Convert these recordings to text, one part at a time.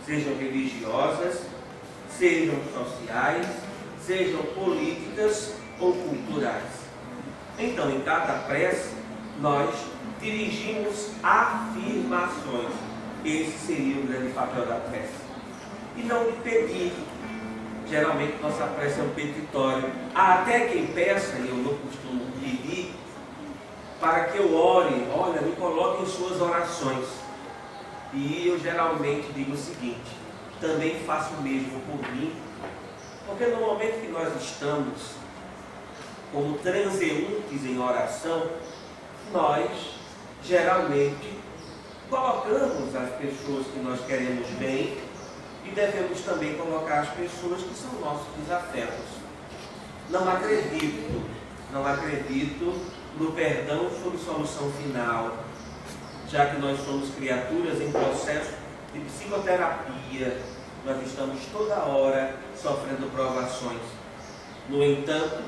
sejam religiosas, sejam sociais, sejam políticas ou culturais. Então, em cada prece, nós dirigimos afirmações. Esse seria o grande papel da prece. E não de pedir. Geralmente, nossa prece é um petitório. Há até quem peça, e eu não costumo pedir, para que eu ore, olha, me coloque em suas orações. E eu geralmente digo o seguinte: também faço o mesmo por mim, porque no momento que nós estamos como transeuntes em oração, nós geralmente colocamos as pessoas que nós queremos bem e devemos também colocar as pessoas que são nossos desafetos. Não acredito no perdão sob solução final, já que nós somos criaturas em processo de psicoterapia, nós estamos toda hora sofrendo provações. No entanto,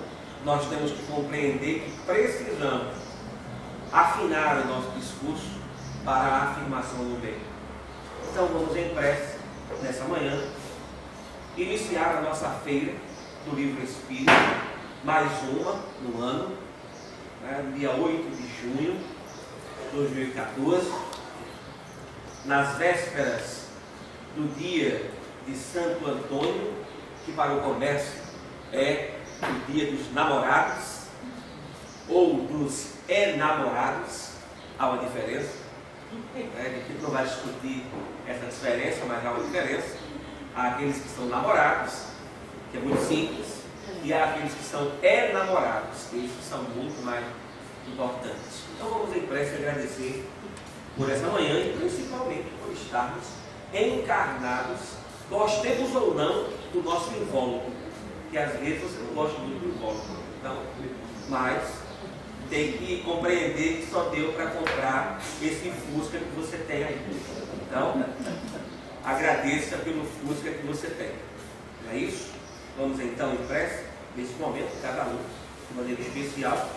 nós temos que compreender que precisamos afinar o nosso discurso para a afirmação do bem. Então vamos em prece, nessa manhã, iniciar a nossa feira do Livro Espírita, mais uma no ano, no dia 8 de junho de 2014, nas vésperas do dia de Santo Antônio, que para o comércio é o dia dos namorados, ou dos enamorados. Há uma diferença, a gente não vai discutir essa diferença, mas há uma diferença. Há aqueles que são namorados, que é muito simples, e há aqueles que são namorados, eles que são muito mais importantes. Então vamos em prece agradecer por essa manhã e principalmente por estarmos encarnados, gostemos ou não do nosso invólucro, que às vezes você não gosta muito do invólucro, então, mas tem que compreender que só deu para comprar esse Fusca que você tem aí. Então, agradeça pelo Fusca que você tem. Não é isso? Vamos então em prece, nesse momento, cada um, de maneira especial,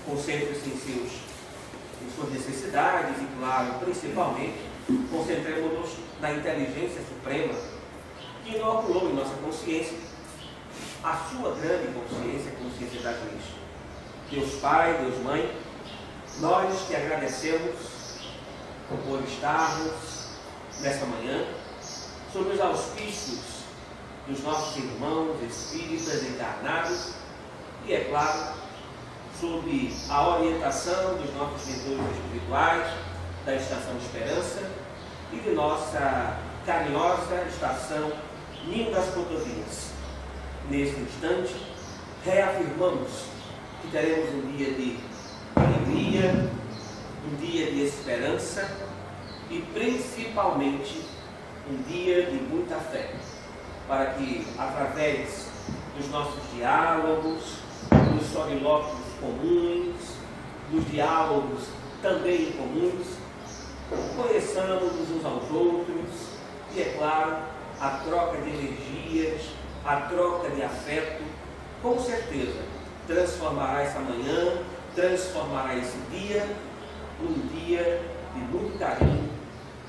concentre-se em suas necessidades e, claro, principalmente, concentremos-nos na inteligência suprema que inoculou em nossa consciência a sua grande consciência, a consciência das leis. Deus Pai, Deus Mãe, nós te agradecemos por estarmos nessa manhã sob os auspícios dos nossos irmãos espíritas encarnados e, é claro, sob a orientação dos nossos mentores espirituais da Estação Esperança e de nossa carinhosa Estação Ninho das Rodovias. Nesse instante, reafirmamos que teremos um dia de alegria, um dia de esperança e principalmente um dia de muita fé, para que através dos nossos diálogos, dos solilóquios comuns, dos diálogos também comuns, conheçamos uns aos outros e, é claro, a troca de energias, a troca de afeto, com certeza transformará essa manhã, transformará esse dia num dia de muito carinho,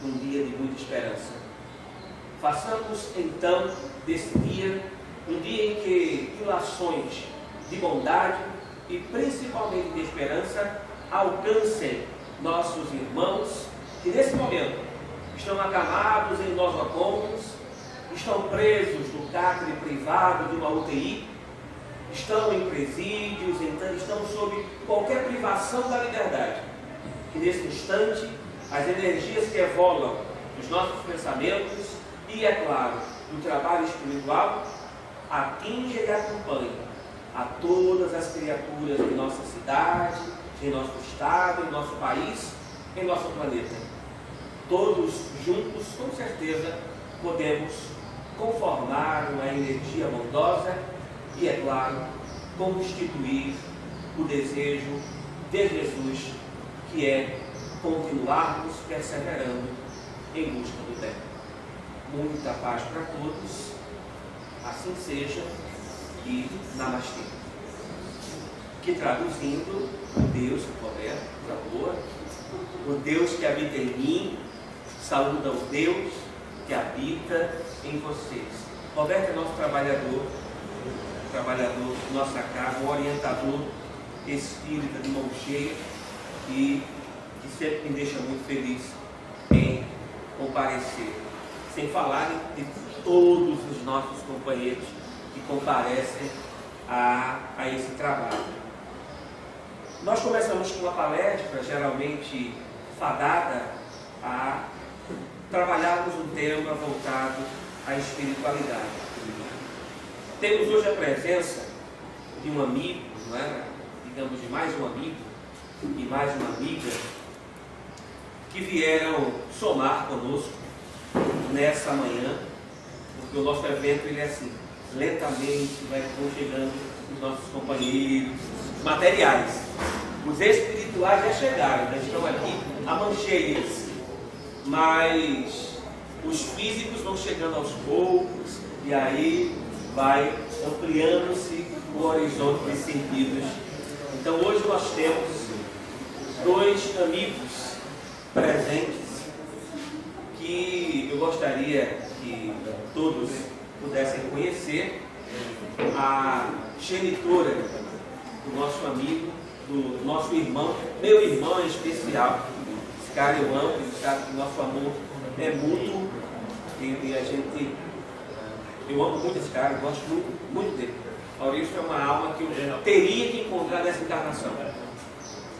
num dia de muita esperança. Façamos então desse dia um dia em que ilações de bondade e principalmente de esperança alcancem nossos irmãos que nesse momento estão acamados em nosocomios, estão presos no cárcere privado de uma UTI, estão em presídios, então estão sob qualquer privação da liberdade. Que nesse instante as energias que evolam os nossos pensamentos e, é claro, do trabalho espiritual atinjam e acompanhem a todas as criaturas em nossa cidade, em nosso estado, em nosso país, em nosso planeta. Todos juntos, com certeza, podemos conformar uma energia bondosa e, é claro, constituir o desejo de Jesus, que é continuarmos perseverando em busca do bem. Muita paz para todos, assim seja, e namastê. Que traduzindo, o Deus que puder, por favor, o Deus que habita em mim, saúda o Deus que habita em vocês. Roberto é nosso trabalhador de nossa casa, um orientador espírita de mão cheia e que sempre me deixa muito feliz em comparecer. Sem falar de todos os nossos companheiros que comparecem a esse trabalho. Nós começamos com uma palestra geralmente fadada a trabalharmos um tema voltado à espiritualidade. Temos hoje a presença de um amigo, não é? Digamos, de mais um amigo e mais uma amiga que vieram somar conosco nessa manhã, porque o nosso evento ele é assim, lentamente vão chegando os nossos companheiros materiais. Os espirituais já chegaram, já estão aqui a mancheias, mas os físicos vão chegando aos poucos e aí vai ampliando-se o horizonte de sentidos. Então hoje nós temos dois amigos presentes que eu gostaria que todos pudessem conhecer. A genitora do nosso amigo, do nosso irmão, meu irmão em especial. Esse cara eu amo, ele sabe que o nosso amor é mútuo e eu amo muito esse cara, eu gosto muito, muito dele. Maurício é uma alma que eu teria que encontrar nessa encarnação.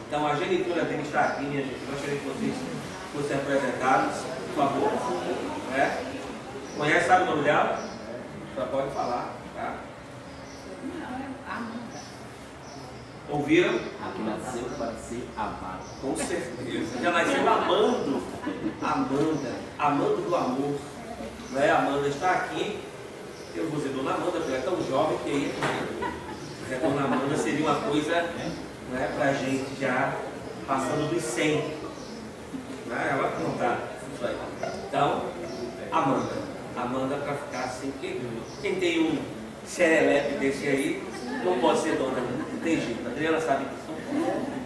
Então a genitora dele está aqui, minha gente. Eu gostaria que vocês fossem apresentados, por favor. Conhece, sabe o nome dela? Já pode falar, tá? Ouviram? Aqui nasceu para ser amado. Com certeza. Já nasceu amando. Amando do amor. Né? Amanda está aqui. Eu vou dizer Dona Amanda, porque ela é tão jovem que aí. A Dona Amanda seria uma coisa, né, para a gente já passando dos 100. Né? Ela não está. Então, Amanda para ficar assim. Quem tem um serelepe desse aí, não pode ser dona, não tem jeito. A Adriana sabe disso.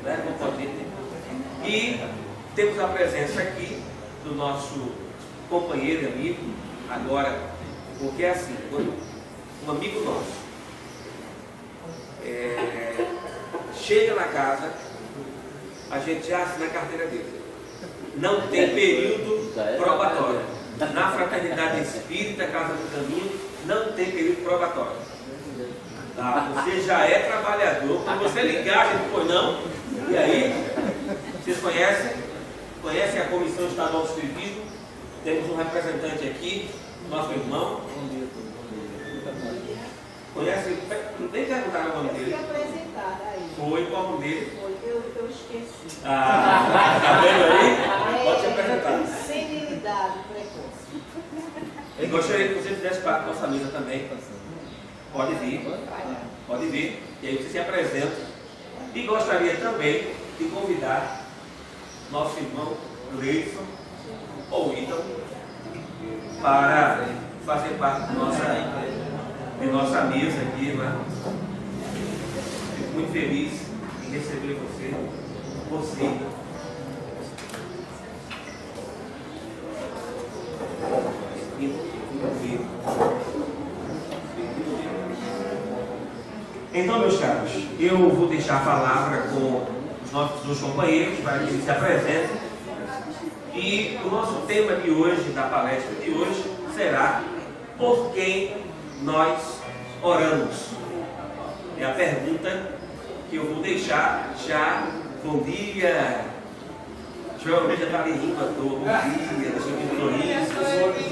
Né? Não pode ter. E temos a presença aqui do nosso companheiro e amigo, agora, porque é assim, quando um amigo nosso chega na casa, a gente já assina a carteira dele. Não tem período probatório. Na Fraternidade Espírita, Casa do Caminho, não tem período probatório. Tá? Você já é trabalhador. Quando você ligar, a gente põe não. E aí, vocês conhecem a Comissão Estadual do Espiritismo? Temos um representante aqui, nosso irmão. Conhece? Nem perguntaram o nome dele. Foi, qual o nome dele? Eu esqueci. Tá vendo aí? Pode se apresentar. Senilidade precoce. Eu gostaria que você fizesse parte da nossa mesa também. Pode vir. Pode vir. E aí você se apresenta. E gostaria também de convidar nosso irmão Leison ou Ítalo para fazer parte de nossa mesa aqui. Né? Fico muito feliz em receber você. Então, meus caros, eu vou deixar a palavra com os nossos dois companheiros para que eles se apresentem. E o nosso tema de hoje, da palestra de hoje, será: por quem nós oramos? É a pergunta que eu vou deixar já. Bom dia! João, já está ali rindo à toa. Bom dia, deixa eu ver um sorriso.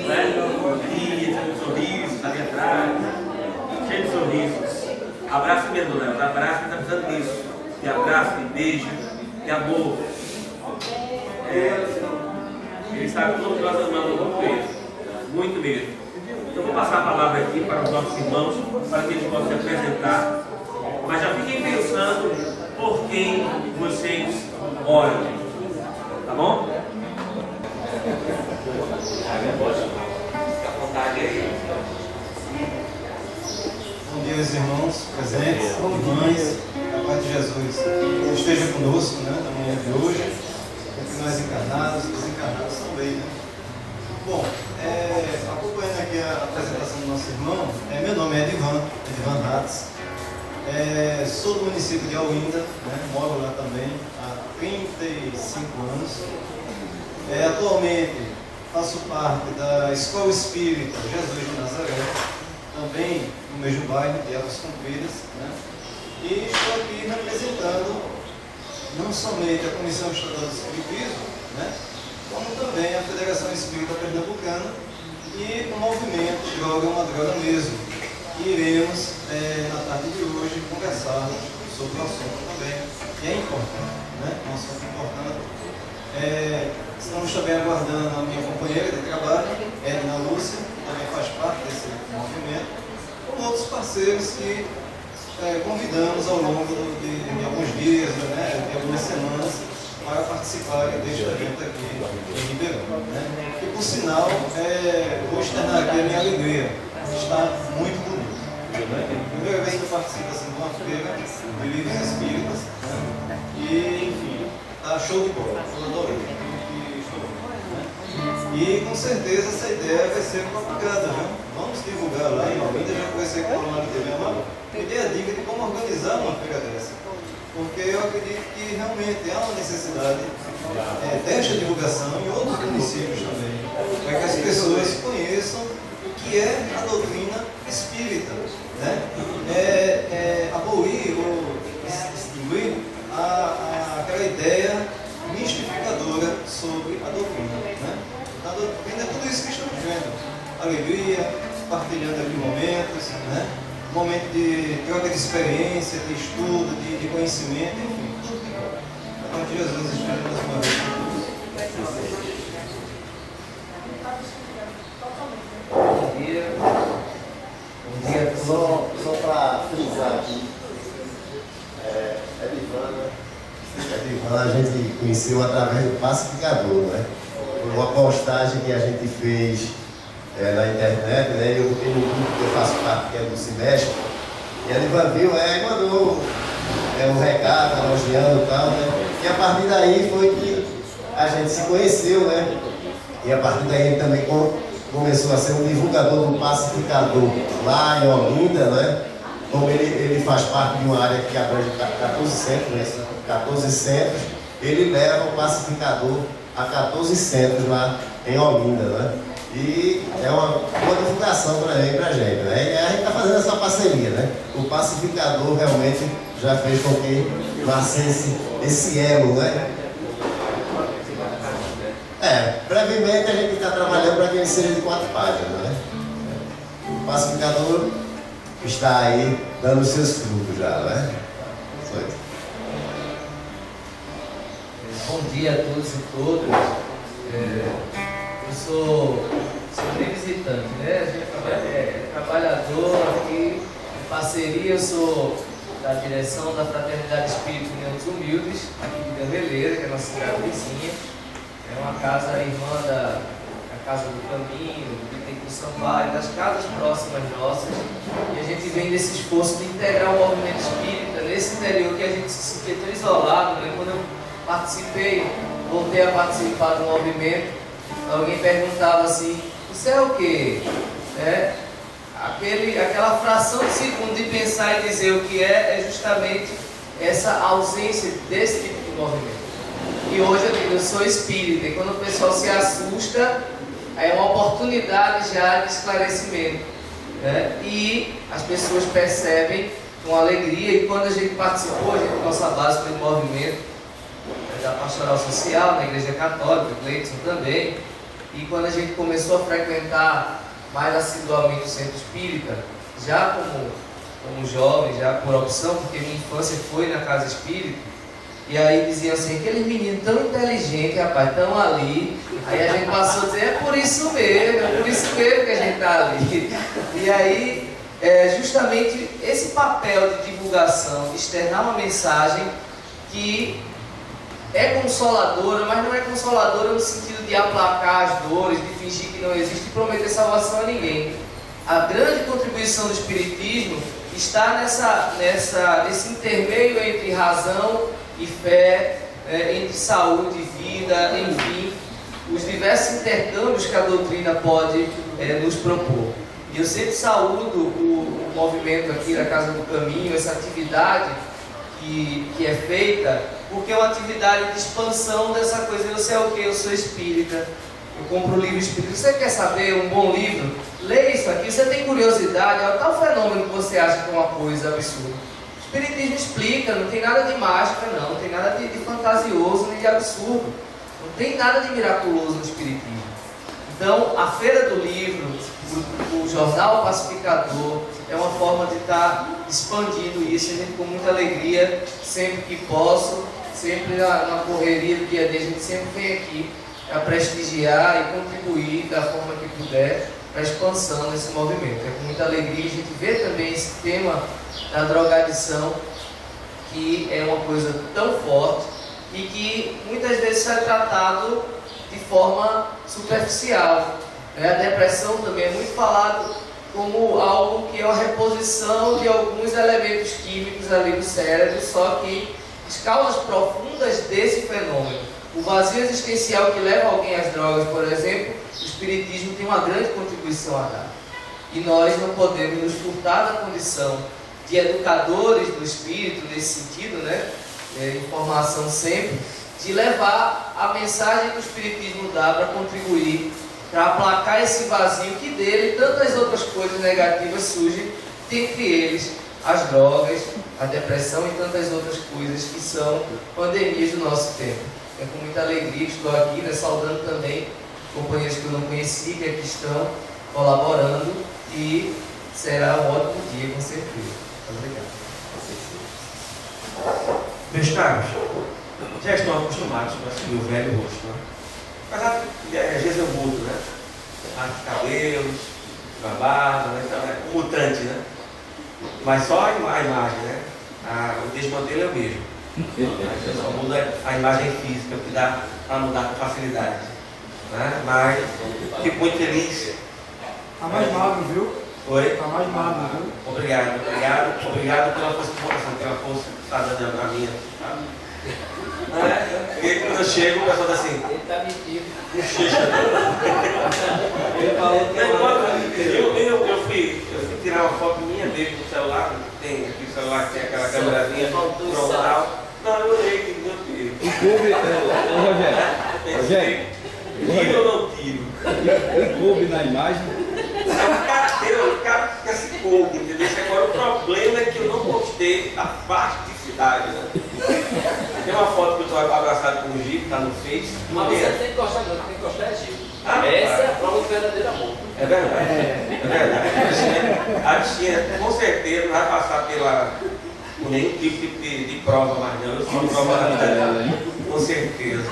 Né? Bom dia, deixa eu ver um sorriso ali atrás. Cheio de sorrisos. Abraço mesmo, né? Abraço que está precisando disso. De abraço, de beijo, de amor. Ele sabe que todos nós amamos muito mesmo. Muito mesmo. Então vou passar a palavra aqui para os nossos irmãos, para que eles possam se apresentar. Mas já fiquem pensando por quem vocês oram. Tá bom? Fica à vontade aí. Bom dia, meus irmãos presentes, irmãs, a paz de Jesus esteja conosco, né, na manhã de hoje, entre nós encarnados, desencarnados também, né? Bom, acompanhando aqui a apresentação do nosso irmão, meu nome é Edivan Ratz, sou do município de Olinda, né, moro lá também há 35 anos, atualmente faço parte da Escola Espírita Jesus de Nazaré, também no mesmo bairro de Águas Compridas, né? E estou aqui representando não somente a Comissão Estadual do Espiritismo, né? Como também a Federação Espírita Pernambucana e o movimento Droga é uma Droga Mesmo. E iremos, na tarde de hoje, conversar sobre o assunto também, que é importante, né? Um assunto importante. Estamos também aguardando a minha companheira de trabalho, Edna Lúcia, que também faz parte desse movimento, com outros parceiros que convidamos ao longo de alguns dias, né, de algumas semanas, para participarem deste evento aqui em Ribeirão. Né? E por sinal, vou externar aqui a minha alegria, está muito bonito. Primeira vez que eu participo assim, de uma feira de livros espíritas, né? E enfim, está show de bola, eu adorei. E com certeza essa ideia vai ser propagada, viu? Vamos divulgar lá em Olinda, já conversei com o Ronaldo TV Amado, me dê a dica de como organizar uma feira dessa. Porque eu acredito que realmente há uma necessidade desta divulgação em outros municípios também, para que as pessoas conheçam o que é a doutrina espírita, né? Abolir ou extinguir aquela ideia mistificadora sobre a doutrina, né? A doutrina é tudo isso que estamos vendo. Alegria, partilhando aqui momentos, né? momento de troca de experiência, de estudo, de conhecimento, enfim. A paz de Jesus esteja mais uma vez com todos. Bom dia. Bom dia. Só para frisar aqui, Edivana a gente conheceu através do Pacificador, né? Foi uma postagem que a gente fez na internet, né? Eu tenho um grupo que eu faço parte, que é do Semestre, e a Edivana viu, mandou um recado, elogiando e tal, né? E a partir daí foi que a gente se conheceu, né? E a partir daí ele também começou a ser um divulgador do Pacificador lá em Olinda, né? Como ele faz parte de uma área que abrange 14 centros, né? 14 centros, ele leva o Pacificador a 14 centros lá em Olinda, né? E é uma boa divulgação pra gente, né? E a gente está fazendo essa parceria, né? O Pacificador realmente já fez com que nascesse esse elo, né? Brevemente a gente está trabalhando para que ele seja de 4 páginas, né? O Pacificador está aí dando seus frutos já, né? Foi. Bom dia a todos e todas. Eu sou nem visitante, né? A gente é trabalhador aqui em parceria. Eu sou da direção da Fraternidade Espírita União dos Humildes, aqui de Gameleira, que é a nossa cidade vizinha. É uma casa irmã da Casa do Caminho, do Bittencourt Sampaio, das casas próximas nossas. E a gente vem desse esforço de integrar o movimento espírita nesse interior que a gente se sentia tão isolado, né? Quando eu voltei a participar do movimento, alguém perguntava assim: "Você é o quê?" Aquela fração de segundo de pensar e dizer o que é justamente essa ausência desse tipo de movimento. E hoje eu digo, eu sou espírita, e quando o pessoal se assusta, é uma oportunidade já de esclarecimento, né? E as pessoas percebem com alegria, e quando a gente participou, nossa base foi do movimento da Pastoral Social, na Igreja Católica, Cleiton também, e quando a gente começou a frequentar mais assiduamente o Centro Espírita, já como jovem, já por opção, porque minha infância foi na Casa Espírita, e aí diziam assim: aqueles meninos tão inteligentes, rapaz, estão ali. Aí a gente passou a dizer: é por isso mesmo que a gente está ali. E aí, justamente esse papel de divulgação, de externar uma mensagem que é consoladora, mas não é consoladora no sentido de aplacar as dores, de fingir que não existe e prometer salvação a ninguém. A grande contribuição do Espiritismo está nesse intermeio entre razão e fé, entre saúde e vida, enfim, os diversos intercâmbios que a doutrina pode nos propor. E eu sempre saúdo o movimento aqui da Casa do Caminho, essa atividade que é feita, porque é uma atividade de expansão dessa coisa. Você é o quê? Eu sou espírita, eu compro um livro espírita. Você quer saber um bom livro? Leia isso aqui. Você tem curiosidade? É tal fenômeno que você acha que é uma coisa absurda. O Espiritismo explica, não tem nada de mágica, não tem nada de fantasioso nem de absurdo, não tem nada de miraculoso no Espiritismo. Então, a Feira do Livro, o Jornal Pacificador, é uma forma de estar expandindo isso, a gente com muita alegria, sempre que posso, sempre na correria do dia a dia, a gente sempre vem aqui a prestigiar e contribuir da forma que puder para a expansão desse movimento. É com muita alegria a gente vê também esse tema da drogadição, que é uma coisa tão forte e que muitas vezes é tratado de forma superficial. A depressão também é muito falado como algo que é uma reposição de alguns elementos químicos ali no cérebro, só que as causas profundas desse fenômeno, o vazio existencial que leva alguém às drogas, por exemplo, o Espiritismo tem uma grande contribuição a dar. E nós não podemos nos furtar da condição de educadores do espírito, nesse sentido, né? Informação sempre, de levar a mensagem que o Espiritismo dá para contribuir, para aplacar esse vazio que dele tantas outras coisas negativas surgem, dentre eles as drogas, a depressão e tantas outras coisas que são pandemias do nosso tempo. É com muita alegria que estou aqui, né, saudando também companheiros que eu não conheci, que aqui estão colaborando, e será um ótimo dia, com certeza. Obrigado. Meus caros, já estão acostumados com esse meu velho rosto, né? Mas às vezes eu mudo, né? Os cabelos, a barba, né? Então, é um mutante, né? Mas só a imagem, né? O desmantelo é o mesmo. Eu só mudo a imagem física, que dá para mudar com facilidade. Né? Mas fico muito feliz. Tá mais magro, viu? Oi? Tá mais magro, viu? Obrigado pela força de coração, pela força que está dando a minha. Porque quando eu chego, o pessoal está assim. Ele tá mentindo. Ele falou que eu fui tirar uma foto minha mesmo no celular. Tem aqui o celular que tem aquela câmerazinha frontal. Não, eu olhei que meu filho. O clube, Rogério, Tiro ou não tiro? o clube na imagem. O cara fica se pouco, entendeu? Agora o problema é que eu não postei a plasticidade, né? Tem uma foto que eu estou abraçado com o Gil, que está no Face. Mas você não tem que gostar, não. Tem que gostar é Gil. Ah, Essa é a prova do verdadeiro amor. É verdade. É verdade. A bichinha, com certeza, não vai passar por nenhum tipo de prova mais, não. Eu sou prova da vida dela. Com certeza.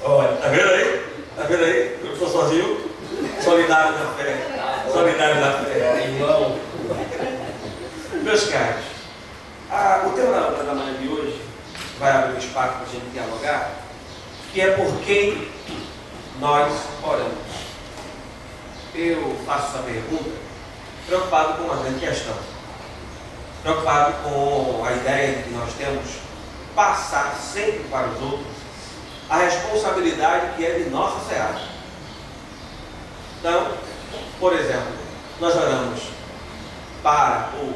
Olha, tá vendo aí? Tá vendo aí? Eu estou sozinho, solidário na fé. Solidário na fé. Irmão. Meus caros, o tema da manhã de hoje vai abrir um espaço para a gente dialogar, que é por quem nós oramos. Eu faço essa pergunta preocupado com uma grande questão. Preocupado com a ideia de que nós temos passar sempre para os outros a responsabilidade que é de nossa seara. Então, por exemplo, nós oramos para ou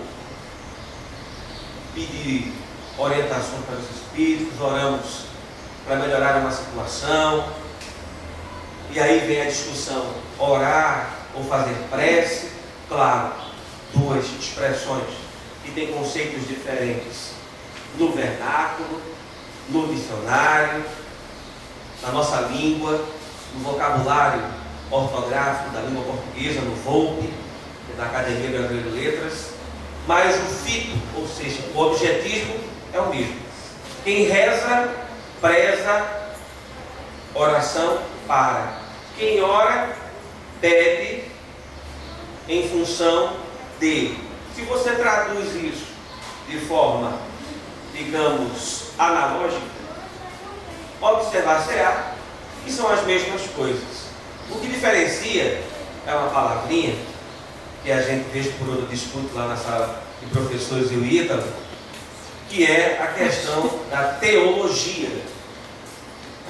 pedir orientação para os espíritos, oramos para melhorar uma situação, e aí vem a discussão, orar ou fazer prece. Claro, duas expressões que têm conceitos diferentes no vernáculo, no dicionário, na nossa língua, no vocabulário ortográfico da língua portuguesa, no VOLPE, da Academia Brasileira de Letras, mas o fito, ou seja, o objetivo é o mesmo. Quem reza, preza, oração para. Quem ora, pede em função de. Se você traduz isso de forma, digamos, analógica, observar-se-á que são as mesmas coisas. O que diferencia é uma palavrinha que a gente vez por outra discute lá na sala de professores e o Ítalo, que é a questão da teologia.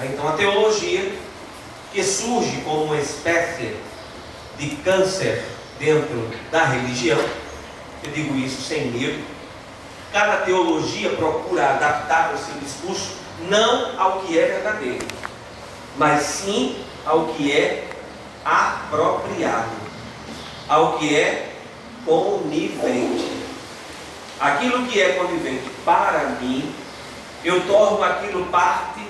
Então a teologia, que surge como uma espécie de câncer dentro da religião, eu digo isso sem medo, cada teologia procura adaptar o seu discurso não ao que é verdadeiro, mas sim ao que é apropriado, ao que é conivente. Aquilo que é conivente para mim, eu torno aquilo parte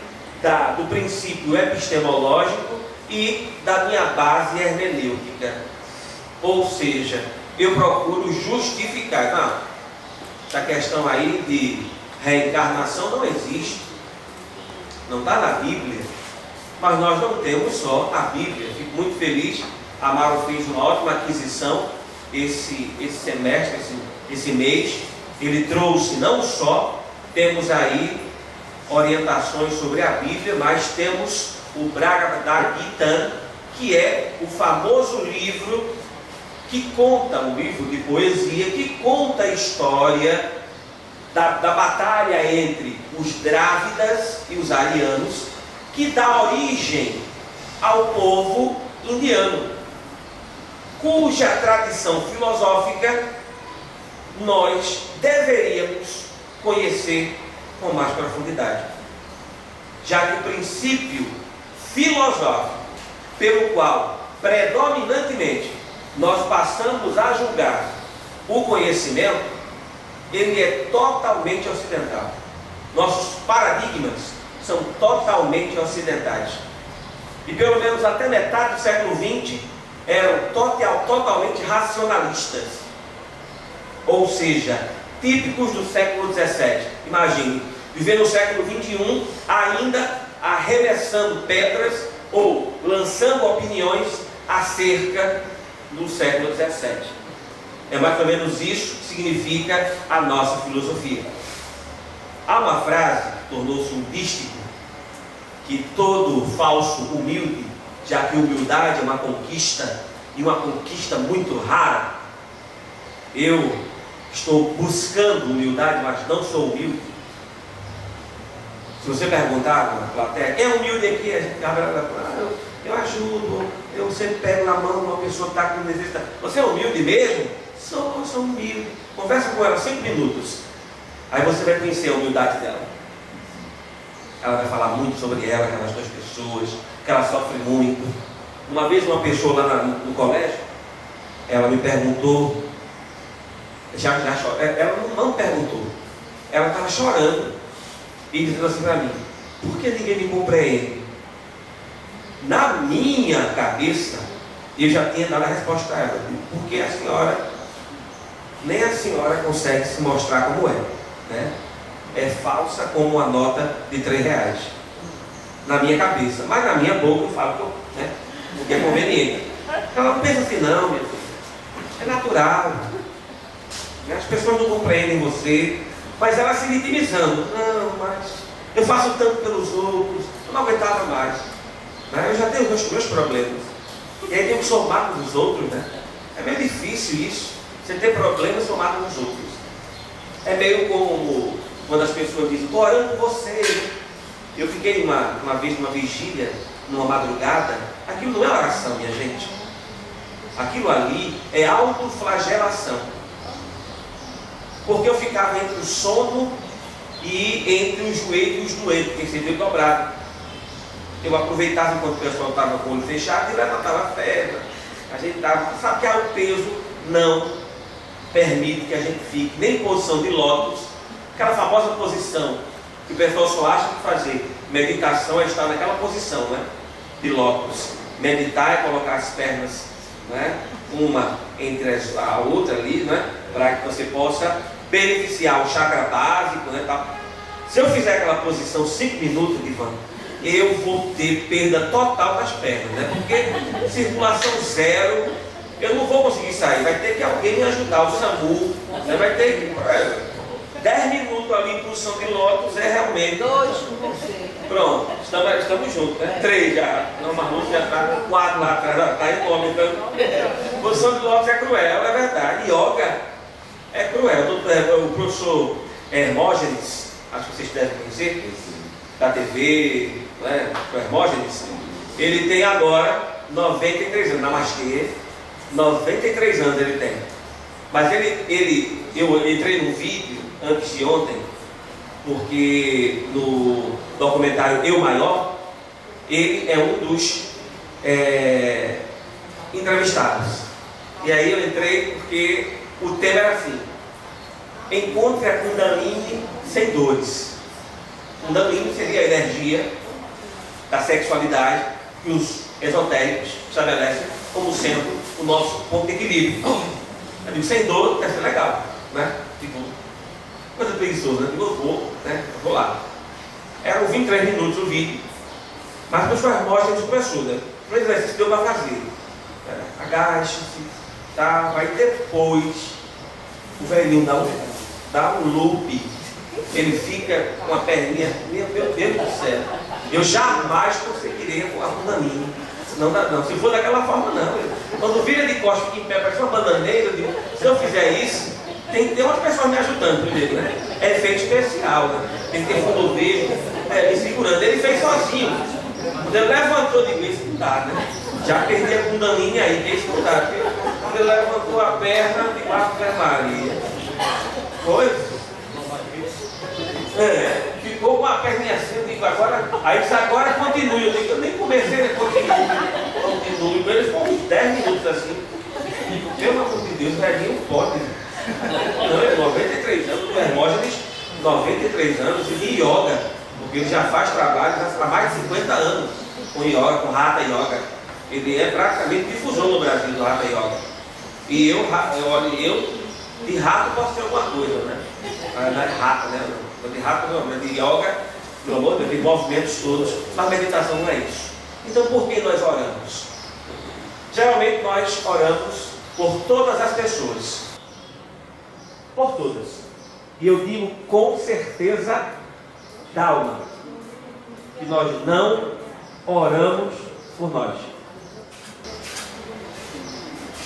do princípio epistemológico e da minha base hermenêutica. Ou seja, eu procuro justificar. Não, essa questão aí de reencarnação não existe. Não está na Bíblia. Mas nós não temos só a Bíblia. Fico muito feliz. A Amaro fez uma ótima aquisição esse semestre, esse mês. Ele trouxe não só, temos aí orientações sobre a Bíblia, mas temos o Bhagavad Gita, que é o famoso livro que conta, um livro de poesia, que conta a história da batalha entre os Drávidas e os arianos, que dá origem ao povo indiano, cuja tradição filosófica nós deveríamos conhecer com mais profundidade, já que o princípio filosófico pelo qual predominantemente nós passamos a julgar o conhecimento, ele é totalmente ocidental. Nossos paradigmas são totalmente ocidentais. E pelo menos até metade do século XX eram totalmente racionalistas, ou seja, típicos do século XVII. Imagine, viver no século XXI ainda arremessando pedras ou lançando opiniões acerca do século XVII. É mais ou menos isso que significa a nossa filosofia. Há uma frase que tornou-se um dístico, que todo falso humilde, já que humildade é uma conquista, e uma conquista muito rara. Eu estou buscando humildade, mas não sou humilde. Se você perguntar na plateia, quem é humilde aqui? A gente eu ajudo, eu sempre pego na mão uma pessoa que está com necessidade. Você é humilde mesmo? Sou humilde. Conversa com ela 5 minutos. Aí você vai conhecer a humildade dela. Ela vai falar muito sobre ela, aquelas 2 pessoas, que ela sofre muito. Uma vez uma pessoa lá no colégio, ela me perguntou, ela não perguntou, ela estava chorando e dizendo assim para mim: por que ninguém me compreende? Na minha cabeça, eu já tinha dado a resposta para ela: porque a senhora, nem a senhora consegue se mostrar como é, né? É falsa como uma nota de R$3, na minha cabeça, mas na minha boca eu falo, né, o que é conveniente. Ela não pensa assim: não, minha filha, é natural, as pessoas não compreendem você, mas ela se vitimizando: não, mas eu faço tanto pelos outros, eu não aguentava mais, né? Eu já tenho os meus problemas, e aí tenho que somar com os outros, né? É meio difícil isso, você ter problemas somado com os outros. É meio como quando as pessoas dizem: estou orando por você. Eu fiquei uma vez numa vigília, numa madrugada. Aquilo não é oração, minha gente. Aquilo ali é autoflagelação. Porque eu ficava entre o sono e entre os joelhos doentes, porque sempre dobrado. Eu aproveitava enquanto o pessoal estava com o olho fechado e levantava a perna. A gente estava, sabe que o peso não permite que a gente fique nem em posição de lótus, aquela famosa posição que o pessoal só acha que fazer meditação é estar naquela posição, né, de lótus. Meditar é colocar as pernas, né, uma entre a outra ali, né, para que você possa beneficiar o chakra básico, né, tá? Se eu fizer aquela posição 5 minutos, Ivan, eu vou ter perda total das pernas, né, porque circulação zero, eu não vou conseguir sair, vai ter que alguém me ajudar, o SAMU, né, vai ter que... 10 minutos ali em posição de lótus é realmente... 2 com você. Pronto, estamos juntos, né? 3 já. Não, Marlon já está 4 lá atrás, está incômodo. Posição de lótus é cruel, é verdade. Yoga é cruel. O professor Hermógenes, acho que vocês devem conhecer, da TV, né? O Hermógenes, ele tem agora 93 anos, namastê, 93 anos ele tem. Mas eu entrei num vídeo antes de ontem, porque no documentário Eu Maior, ele é um dos entrevistados. E aí eu entrei porque o tema era assim: encontre a Kundalini sem dores. Kundalini seria a energia da sexualidade que os esotéricos estabelecem como sendo o nosso ponto de equilíbrio. Eu digo, sem dor deve ser legal, né? Tipo, coisa preguiçosa, né? Eu vou lá. Era 23 minutos o vídeo, mas depois foi a mostra de professor, né? O exercício deu para fazer. Agache-se, tá? Aí depois o velhinho dá um loop, ele fica com a perninha, meu Deus do céu, eu jamais conseguiria com a Kundalini. Não, se for daquela forma, não. Quando vira de costas, fica em pé, parece uma bananeira, eu digo, se eu fizer isso, tem que ter umas pessoas me ajudando primeiro, né? É efeito especial, né? Tem que ter fundo verde, me segurando. Ele fez sozinho. Quando ele levantou, eu digo, isso não dá, né? Já perdi a Kundalini aí, que isso não dá. Quando ele levantou a perna, eu digo, Ave Maria. Foi? Ficou com a perninha assim, eu digo, agora continue. Eu digo, eu nem comecei, né? Continue. Ele ficou uns 10 minutos assim. Pelo amor de Deus, o velhinho pode. Não, ele 93 anos, o Hermógenes, 93 anos, de yoga, porque ele já faz trabalho há mais de 50 anos com yoga, com Hatha Yoga. Ele é praticamente difusão no Brasil do Hatha Yoga. E eu de rato posso ter alguma coisa, né? Não é rato, né? De rato não, mas de yoga, pelo amor de Deus, de movimentos todos, mas meditação não é isso. Então por que nós oramos? Geralmente nós oramos por todas as pessoas. Por todas. E eu digo com certeza da alma que nós não oramos por nós.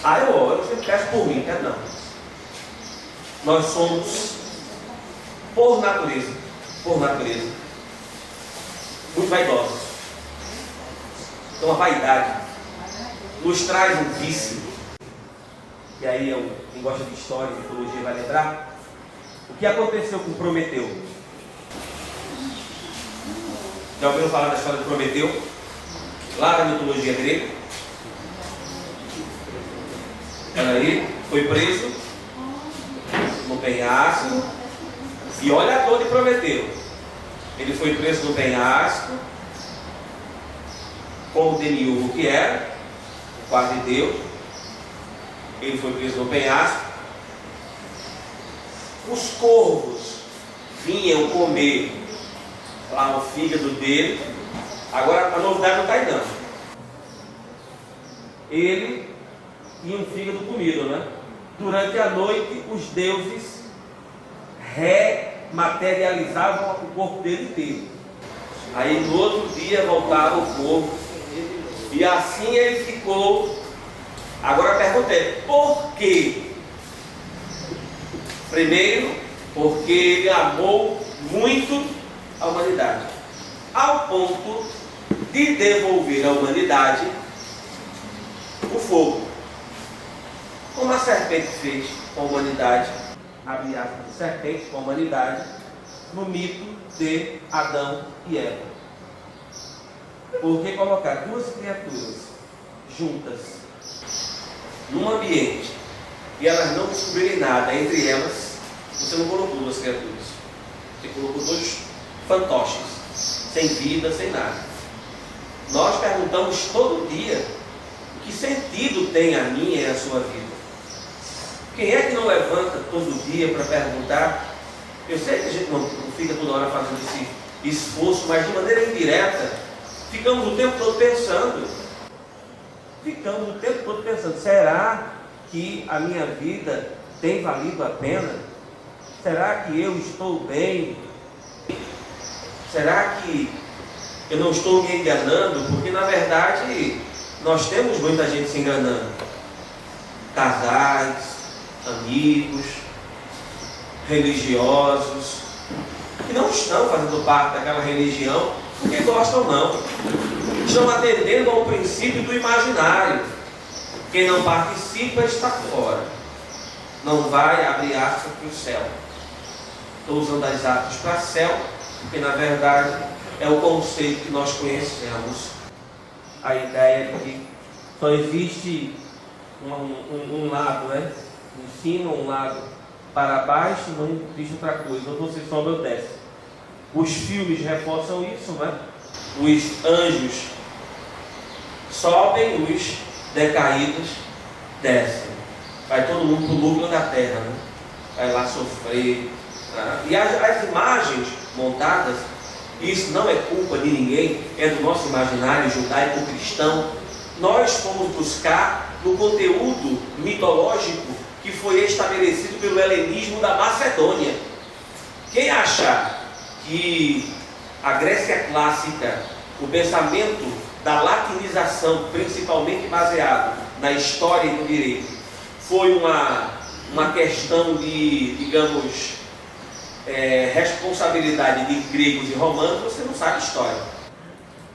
Eu oro, eu sempre peço por mim, não. Nós somos, por natureza, muito vaidosos. Então a vaidade nos traz um vício. E aí, quem gosta de história e mitologia vai lembrar o que aconteceu com Prometeu. Já ouviram falar da história de Prometeu? Lá da mitologia grega. Aí foi preso no penhasco. E olha a dor de Prometeu. Ele foi preso no penhasco, como demiurgo que era, quase Deus. Ele foi preso no penhasco. Os corvos vinham comer lá o fígado dele. Agora a novidade não está aí não. Ele tinha um fígado comido, né? Durante a noite os deuses rematerializavam o corpo dele inteiro. Aí no outro dia voltava o corpo. E assim ele ficou. Agora a pergunta é, por quê? Primeiro, porque ele amou muito a humanidade, ao ponto de devolver à humanidade o fogo. Como a serpente fez com a humanidade, abre aspas, serpente com a humanidade, no mito de Adão e Eva. Porque colocar duas criaturas juntas num ambiente e elas não descobrirem nada entre elas, você não colocou duas criaturas, você colocou dois fantoches, sem vida, sem nada. Nós perguntamos todo dia que sentido tem a minha e a sua vida. Quem é que não levanta todo dia para perguntar? Eu sei que a gente não fica toda hora fazendo esse esforço, mas de maneira indireta ficamos o tempo todo pensando. Será que a minha vida tem valido a pena? Será que eu estou bem? Será que eu não estou me enganando? Porque na verdade nós temos muita gente se enganando. Casais, amigos, religiosos, que não estão fazendo parte daquela religião porque gostam não. Estão atendendo ao princípio do imaginário. Quem não participa está fora. Não vai abrir aspas para o céu. Estou usando as aspas para céu, porque na verdade é o conceito que nós conhecemos. A ideia de que só existe um lado, né? Em cima, um lado para baixo, não existe outra coisa. Ou você sobe ou desce. Os filmes reforçam isso, né? Os anjos sobem, os decaídos descem. Vai todo mundo para o núcleo da terra, né? Vai lá sofrer. Né? E as imagens montadas, isso não é culpa de ninguém, é do nosso imaginário judaico-cristão. Nós fomos buscar no conteúdo mitológico que foi estabelecido pelo helenismo da Macedônia. Quem achar que a Grécia clássica, o pensamento da latinização, principalmente baseado na história e no direito, foi uma questão de, digamos, responsabilidade de gregos e romanos, você não sabe história.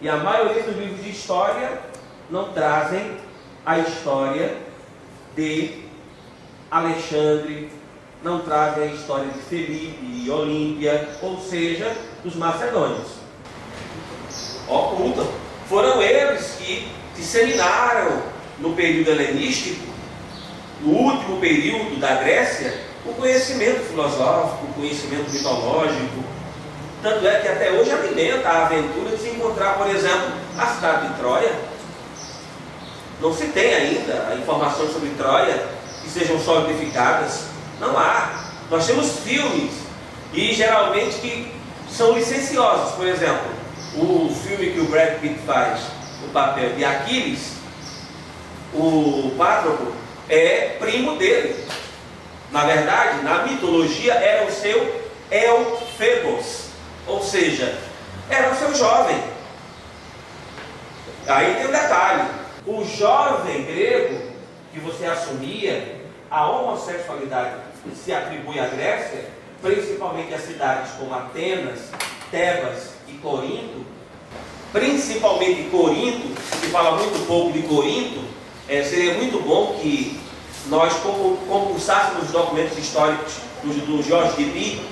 E a maioria dos livros de história não trazem a história de Alexandre, não trazem a história de Felipe e Olímpia, ou seja, dos macedônios. Ocultam. Foram eles que disseminaram no período helenístico, no último período da Grécia, o conhecimento filosófico, o conhecimento mitológico. Tanto é que até hoje alimenta a aventura de se encontrar, por exemplo, a cidade de Troia. Não se tem ainda informações sobre Troia que sejam solidificadas. Não há. Nós temos filmes, e geralmente que são licenciosos. Por exemplo, o filme que o Brad Pitt faz, o papel de Aquiles, o Patroclo é primo dele. Na verdade, na mitologia, era o seu Eufebos, ou seja, era o seu jovem. Aí tem um detalhe: o jovem grego que você assumia, a homossexualidade se atribui à Grécia, principalmente a cidades como Atenas, Tebas e Corinto. Principalmente Corinto, se fala muito pouco de Corinto. Seria muito bom que nós compulsássemos os documentos históricos do George Deby,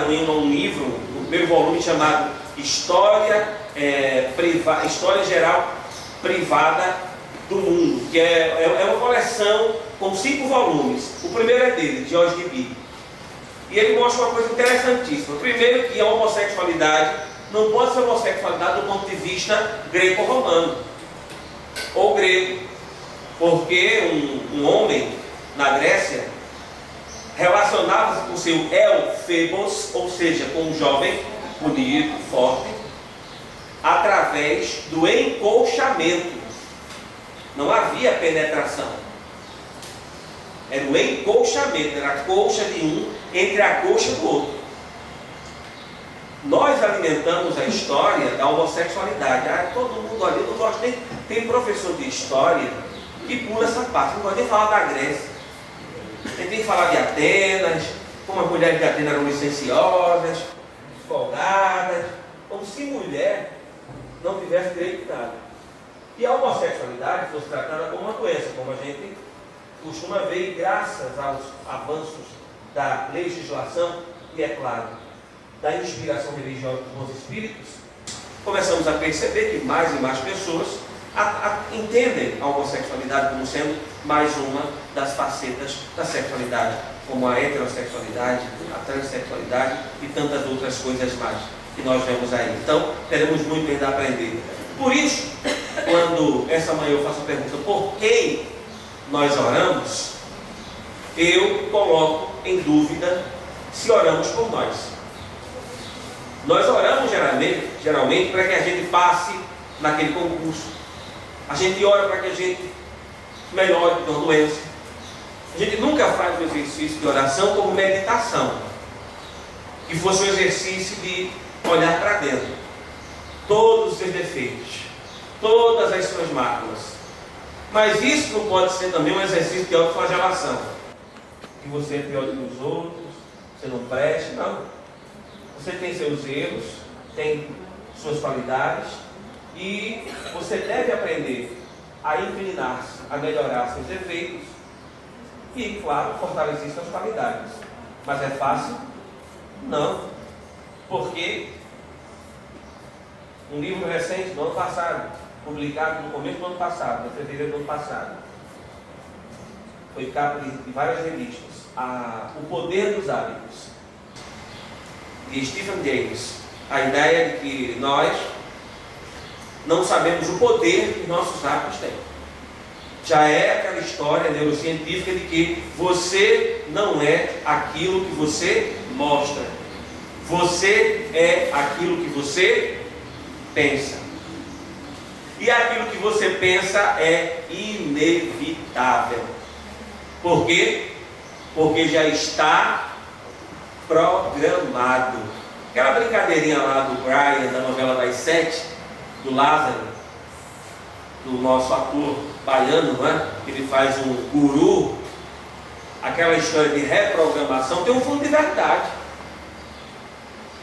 em um livro, no primeiro volume, chamado História Geral Privada do Mundo, que é uma coleção com 5 volumes. O primeiro é dele, George Deby. E ele mostra uma coisa interessantíssima. Primeiro, que a homossexualidade não pode ser homossexualidade do ponto de vista greco-romano ou grego. Porque um homem na Grécia relacionava-se com seu Eufebos, ou seja, com um jovem bonito, forte, através do encolchamento. Não havia penetração. Era o encolchamento, era a colcha de um entre a colcha do outro. Nós alimentamos a história da homossexualidade. Todo mundo ali, não gosta nem. Tem professor de história que pula essa parte, não gosta nem falar da Grécia. Tem que falar de Atenas, como as mulheres de Atenas eram licenciosas, folgadas, como se mulher não tivesse direito de nada. E a homossexualidade fosse tratada como uma doença, como a gente costuma ver, e graças aos avanços da legislação e, é claro, da inspiração religiosa dos bons espíritos, começamos a perceber que mais e mais pessoas entendem a homossexualidade como sendo mais uma das facetas da sexualidade, como a heterossexualidade, a transexualidade e tantas outras coisas mais que nós vemos aí. Então, teremos muito ainda a aprender. Por isso, quando essa manhã eu faço a pergunta por quem nós oramos, eu coloco em dúvida se oramos por nós. Nós oramos geralmente para que a gente passe naquele concurso. A gente ora para que a gente melhore de uma doença. A gente nunca faz o exercício de oração como meditação, que fosse um exercício de olhar para dentro, todos os seus defeitos, todas as suas máculas. Mas isso não pode ser também um exercício de autoflagelação, que você é pior do que os outros, você não presta, não. Você tem seus erros, tem suas qualidades, e você deve aprender a inclinar-se, a melhorar seus defeitos e, claro, fortalecer suas qualidades. Mas é fácil? Não. Porque um livro recente do ano passado, publicado no começo do ano passado, em fevereiro do ano passado, foi capa de várias revistas, O Poder dos Hábitos, de Stephen James. A ideia de que nós não sabemos o poder que nossos hábitos têm. Já é aquela história neurocientífica de que você não é aquilo que você mostra. Você é aquilo que você pensa. E aquilo que você pensa é inevitável. Por quê? Porque já está programado. Aquela brincadeirinha lá do Brian, da novela das 7, do Lázaro, do nosso ator baiano, não é? Ele faz um guru. Aquela história de reprogramação tem um fundo de verdade.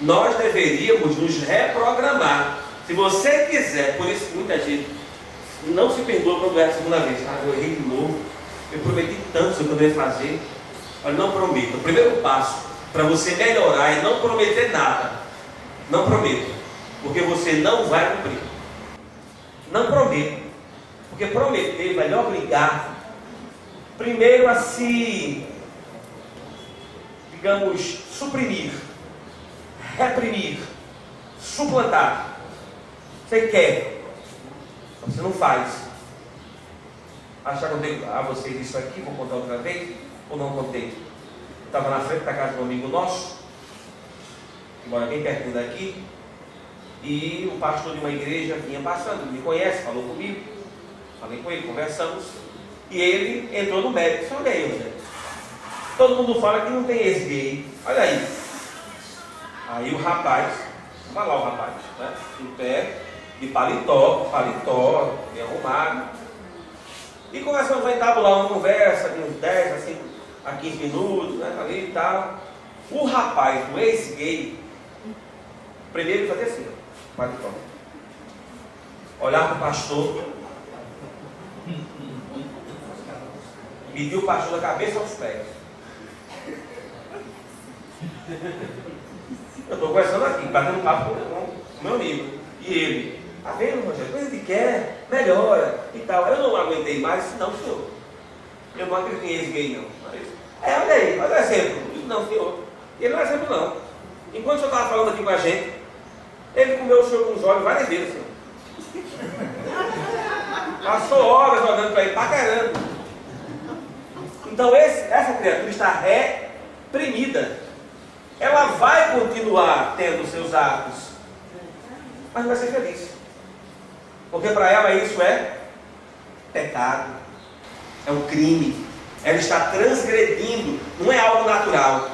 Nós deveríamos nos reprogramar. Se você quiser, por isso que muita gente não se perdoa quando erra a segunda vez. Eu errei de novo, eu prometi tanto que eu poderia fazer. Olha, não prometa. O primeiro passo para você melhorar é não prometer nada. Não prometa, porque você não vai cumprir. Não prometa, porque prometer vai lhe obrigar primeiro a se, digamos, suprimir, reprimir, suplantar. Você quer, você não faz. Acho que já contei a vocês isso aqui, vou contar outra vez, ou não contei? Estava na frente da casa de um amigo nosso, que mora bem pertinho daqui, e o pastor de uma igreja vinha passando, me conhece, falou comigo, falei com ele, conversamos, e ele entrou no mérito, disse: olha aí, José, todo mundo fala que não tem ex-gay, olha aí. Aí o rapaz, vai lá o rapaz, né, em pé, de paletó, bem arrumado, e começamos a entabular uma conversa de uns 10 assim, a 15 minutos, né, ali e tal. O rapaz, o ex-gay, primeiro ele fazia assim, paletó, olhava para o pastor, mediu o pastor da cabeça aos pés. Eu estou conversando aqui, batendo papo com o meu amigo, e ele: tá vendo, Rogério? Quando ele quer, melhora e tal. Eu não aguentei mais, não, senhor. Eu não acredito em ex-gay, não. Olha aí, olha o exemplo. Não, senhor. Ele não é exemplo, não. Enquanto o senhor estava falando aqui com a gente, ele comeu o senhor com os olhos várias vezes, senhor. Passou horas olhando para ele, pra caramba. Então essa criatura está reprimida. Ela vai continuar tendo seus atos, mas não vai ser feliz. Porque para ela isso é pecado, é um crime. Ela está transgredindo, não é algo natural.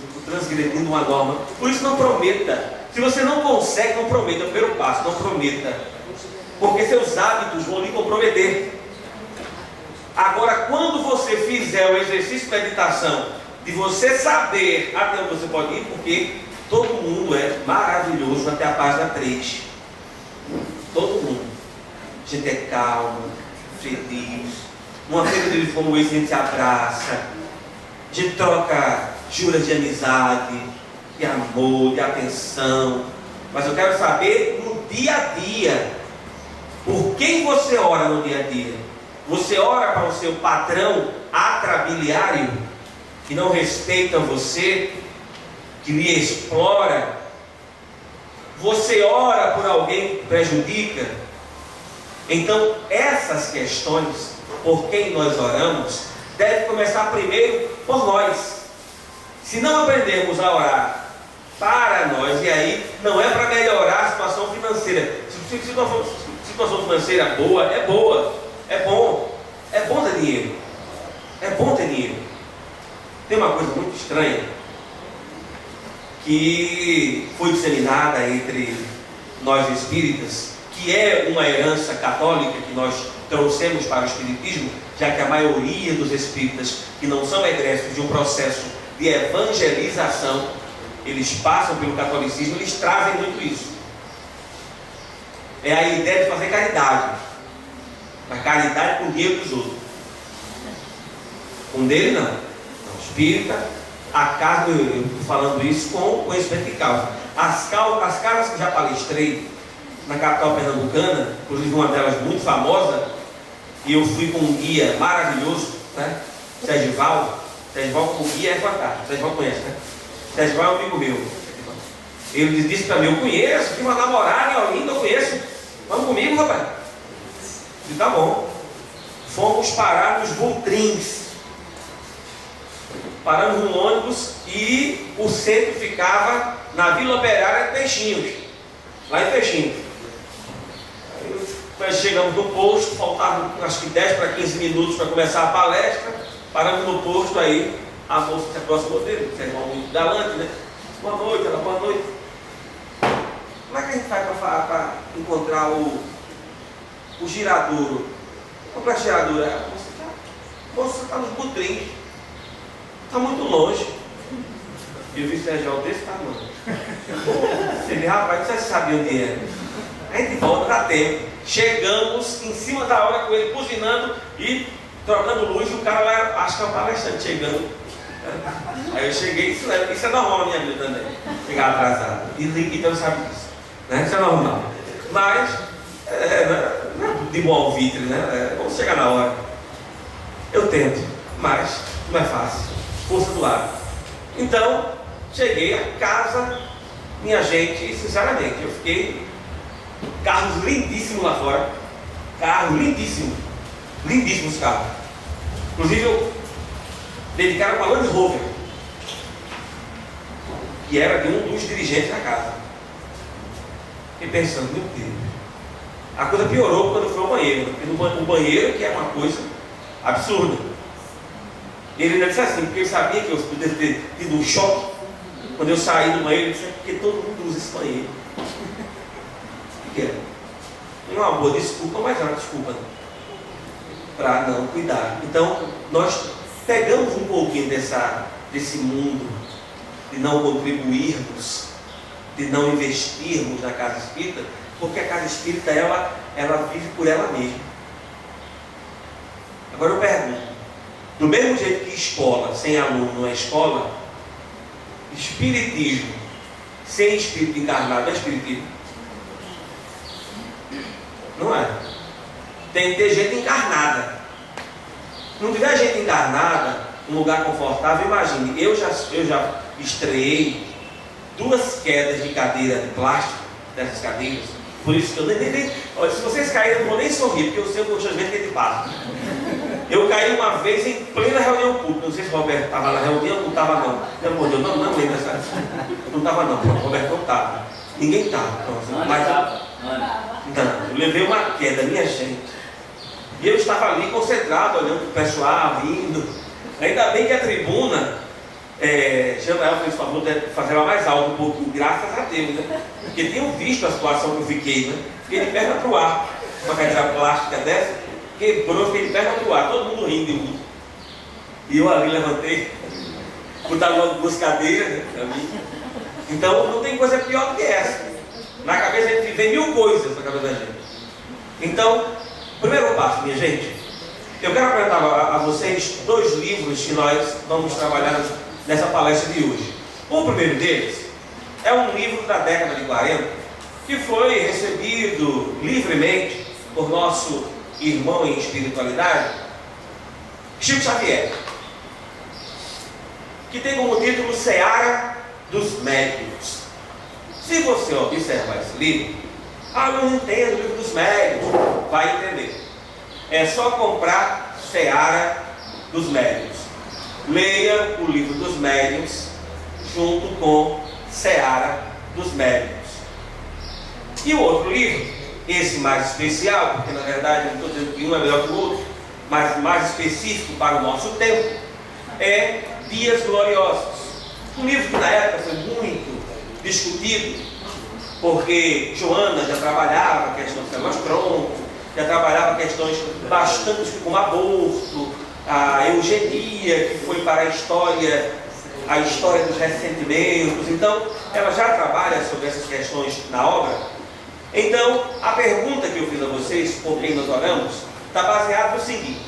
Estou transgredindo uma norma. Por isso não prometa. Se você não consegue, não prometa. É o primeiro passo, não prometa. Porque seus hábitos vão lhe comprometer. Agora, quando você fizer o exercício de meditação, de você saber até onde você pode ir, porque todo mundo é maravilhoso até a página 3. Todo mundo. A gente é calmo, feliz. Uma feira dele como esse, a gente se abraça. A gente troca juras de amizade, de amor, de atenção. Mas eu quero saber no dia a dia. Por quem você ora no dia a dia? Você ora para o seu patrão atrabiliário, que não respeita você, que lhe explora? Você ora por alguém que prejudica? Então, essas questões, por quem nós oramos, deve começar primeiro por nós. Se não aprendermos a orar para nós, e aí não é para melhorar a situação financeira. Situação financeira boa, é boa, é bom ter dinheiro, é bom ter dinheiro. Tem uma coisa muito estranha que foi disseminada entre nós espíritas, que é uma herança católica que nós trouxemos para o espiritismo, já que a maioria dos espíritas que não são egressos de um processo de evangelização, eles passam pelo catolicismo, eles trazem muito isso. É a ideia de fazer caridade, a caridade com o dinheiro dos outros. Com dele não. Espírita, a casa, eu estou falando isso com conhecimento de causa. As casas que já palestrei na capital pernambucana, inclusive uma delas muito famosa, e eu fui com um guia maravilhoso, né? Sergival como guia é fantástico. Sergival conhece, né? Sergival é um amigo meu. Ele disse para mim: eu conheço, tive uma namorada em Olinda, eu conheço. Vamos comigo, rapaz? Eu disse: tá bom. Fomos parar nos Voltrins. Paramos no ônibus e o centro ficava na Vila Operária de Peixinhos, lá em Peixinhos. Aí nós chegamos no posto, faltavam acho que 10 para 15 minutos para começar a palestra. Paramos no posto, aí a moça se aproximou dele, você é muito galante, né? Boa noite, ela: boa noite. Como é que a gente faz para encontrar o giradouro? Qual é a giradora? Você está nos Butrins. Está muito longe. E eu vi Sérgio desse tamanho. Ele: rapaz, você sabe onde é? A gente volta, dá tempo. Chegamos em cima da hora com ele buzinando e trocando luz, e o cara lá, acho que é um palestrante chegando. Aí eu cheguei, isso é normal na minha vida também, chegar atrasado. E então sabe disso, né? Isso é normal. Mas, não é de bom alvitre, né? Vamos chegar na hora. Eu tento, mas não é fácil. Força do ar. Então, cheguei a casa, minha gente, sinceramente, eu fiquei. Carros lindíssimos lá fora. Carro lindíssimo. Lindíssimos carros. Inclusive, eu dedicaram para Land Rover, que era de um dos dirigentes da casa. Fiquei pensando, meu Deus, a coisa piorou quando foi ao banheiro. Porque no banheiro, que é uma coisa absurda. Ele ainda disse assim, porque ele sabia que eu poderia ter tido um choque. Quando eu saí do banheiro, ele disse, porque todo mundo usa esse banheiro. Porque não é uma boa desculpa, mas é uma desculpa para não cuidar. Então, nós pegamos um pouquinho desse mundo de não contribuirmos, de não investirmos na casa espírita, porque a casa espírita, ela vive por ela mesma. Agora eu pergunto, do mesmo jeito que escola sem aluno não é escola, espiritismo sem espírito encarnado é espiritismo? Não é. Tem que ter gente encarnada. Se não tiver gente encarnada, um lugar confortável, imagine, eu já estreiei 2 quedas de cadeira de plástico, dessas cadeiras, por isso que eu nem olha, se vocês caírem, eu não vou nem sorrir, porque eu sei constantemente que ele passa. Eu caí uma vez em plena reunião pública, não sei se o Roberto estava na reunião ou não estava não. Meu amor, eu não lembro dessa. Não estava não, o Roberto não estava. Ninguém estava. Não, eu levei uma queda, minha gente. E eu estava ali concentrado, olhando para o pessoal, rindo. Ainda bem que a tribuna, Janael fez o favor de fazer ela mais alta um pouquinho, graças a Deus, né? Porque tinham visto a situação que eu fiquei, né? Fiquei de perna para o ar, uma cadeira plástica dessa, quebrou, fiquei de perna para o ar, todo mundo rindo de mim. E eu ali levantei, botaram logo 2 cadeiras, né, para mim. Então não tem coisa pior do que essa. Na cabeça a gente vê 1000 coisas na cabeça da gente. Então, primeiro passo, minha gente, eu quero apresentar a vocês 2 livros que nós vamos trabalhar nessa palestra de hoje. O primeiro deles é um livro da década de 40, que foi recebido livremente por nosso irmão em espiritualidade, Chico Xavier, que tem como título Seara dos Médiuns. Se você observar esse livro, eu não entendo o livro dos médiuns, vai entender. É só comprar Seara dos Médiuns. Leia o livro dos médiuns junto com Seara dos Médiuns. E o outro livro, esse mais especial, porque na verdade eu não estou dizendo que um é melhor que o outro, mas mais específico para o nosso tempo, é Dias Gloriosos. Um livro que na época foi muito discutido, porque Joana já trabalhava a questão de células-tronco, já trabalhava questões bastante como aborto, a eugenia, que foi para a história dos ressentimentos. Então, ela já trabalha sobre essas questões na obra. Então, a pergunta que eu fiz a vocês, por quem nós oramos, está baseada no seguinte: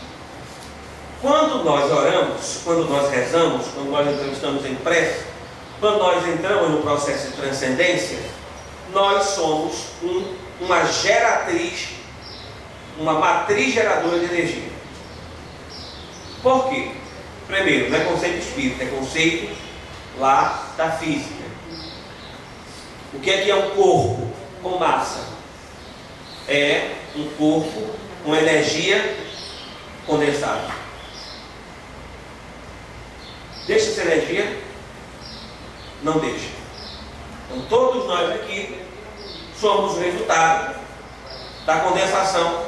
quando nós oramos, quando nós rezamos, quando nós estamos em prece, quando nós entramos no processo de transcendência, nós somos uma geratriz, uma matriz geradora de energia. Por quê? Primeiro, não é conceito espírita, é conceito lá da física. O que é um corpo com massa? É um corpo com energia condensada. Deixa essa energia? Não deixa. Então todos nós aqui somos o resultado da condensação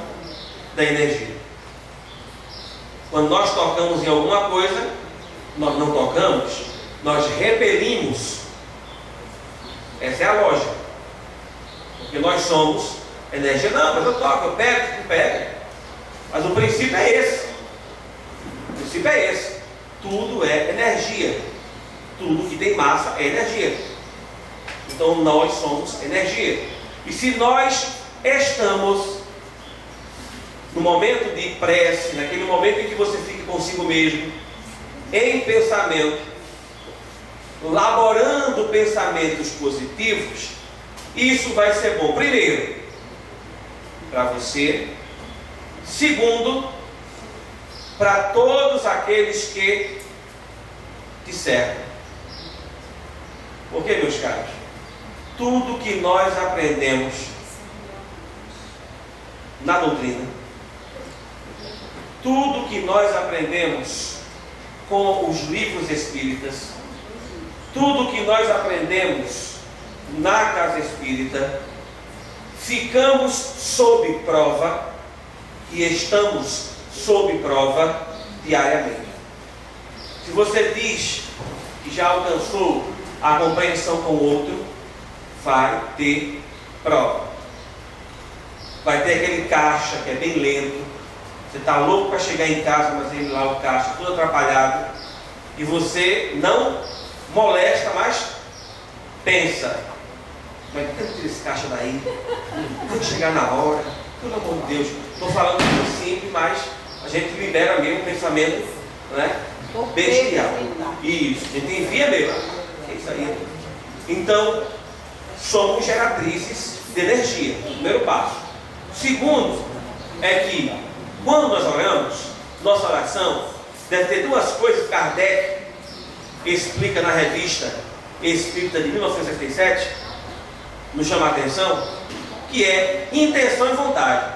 da energia. Quando nós tocamos em alguma coisa, nós não tocamos, nós repelimos. Essa é a lógica. Porque nós somos energia. Não, mas eu toco, eu pego, tu pega. Mas o princípio é esse. O princípio é esse. Tudo é energia. Tudo que tem massa é energia. Então nós somos energia. E se nós estamos no momento de prece, naquele momento em que você fica consigo mesmo, em pensamento, laborando pensamentos positivos, isso vai ser bom, primeiro, para você, segundo, para todos aqueles que te cercam. Porque, meus caros, tudo que nós aprendemos na doutrina, tudo que nós aprendemos com os livros espíritas, tudo que nós aprendemos na casa espírita, ficamos sob prova e estamos sob prova diariamente. Se você diz que já alcançou a compreensão com o outro, vai ter prova. Vai ter aquele caixa que é bem lento. Você está louco para chegar em casa, mas ele lá, o caixa, todo atrapalhado. E você não molesta, mas pensa: mas tem que tirar esse caixa daí? Tem que chegar na hora. Pelo amor de Deus. Estou falando muito simples, mas a gente libera mesmo o pensamento, né, bestial. Isso, a gente envia mesmo. É isso aí. Então, somos geratrizes de energia. Primeiro passo. Segundo, é que quando nós oramos, nossa oração deve ter duas coisas que Kardec explica na revista Espírita de 1967, nos chama a atenção, que é intenção e vontade.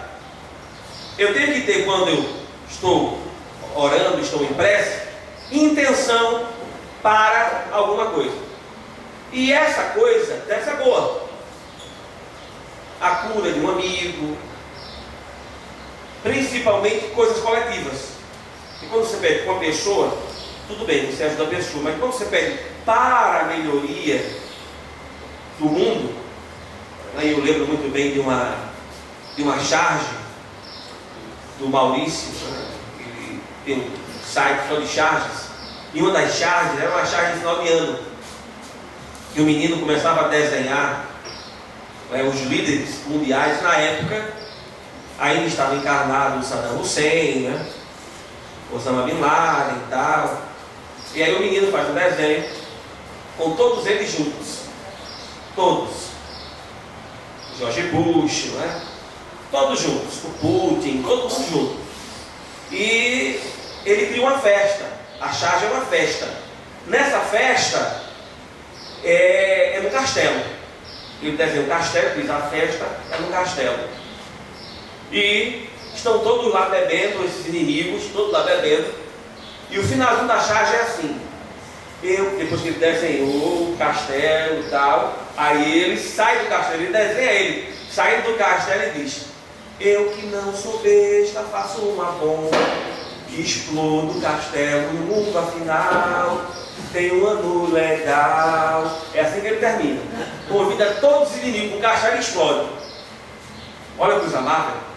Eu tenho que ter, quando eu estou orando, estou em prece, intenção para alguma coisa. E essa coisa deve ser boa. A cura de um amigo, principalmente coisas coletivas. E quando você pede com uma pessoa, tudo bem, você ajuda a pessoa, mas quando você pede para a melhoria do mundo, aí eu lembro muito bem de uma charge do Maurício, ele tem um site só de charges, e uma das charges era uma charge de final de ano, que o menino começava a desenhar os líderes mundiais. Na época ainda estava encarnado o Saddam Hussein, né? Osama Bin Laden e tal. E aí o menino faz um desenho com todos eles juntos, todos, George Bush, né? Todos juntos, o Putin, todo mundo junto. E ele cria uma festa. A charge é uma festa. Nessa festa é no castelo. Ele desenha um castelo, diz a festa é no castelo. E estão todos lá bebendo, esses inimigos, todos lá bebendo. E o finalzinho da charge é assim: depois que ele desenhou o castelo e tal, aí ele sai do castelo, ele desenha ele, saindo do castelo e diz: eu que não sou besta, faço uma bomba, que explodo o castelo no mundo afinal, tem um ano legal. É assim que ele termina. Convida todos os inimigos, o castelo explode. Olha que coisa amável.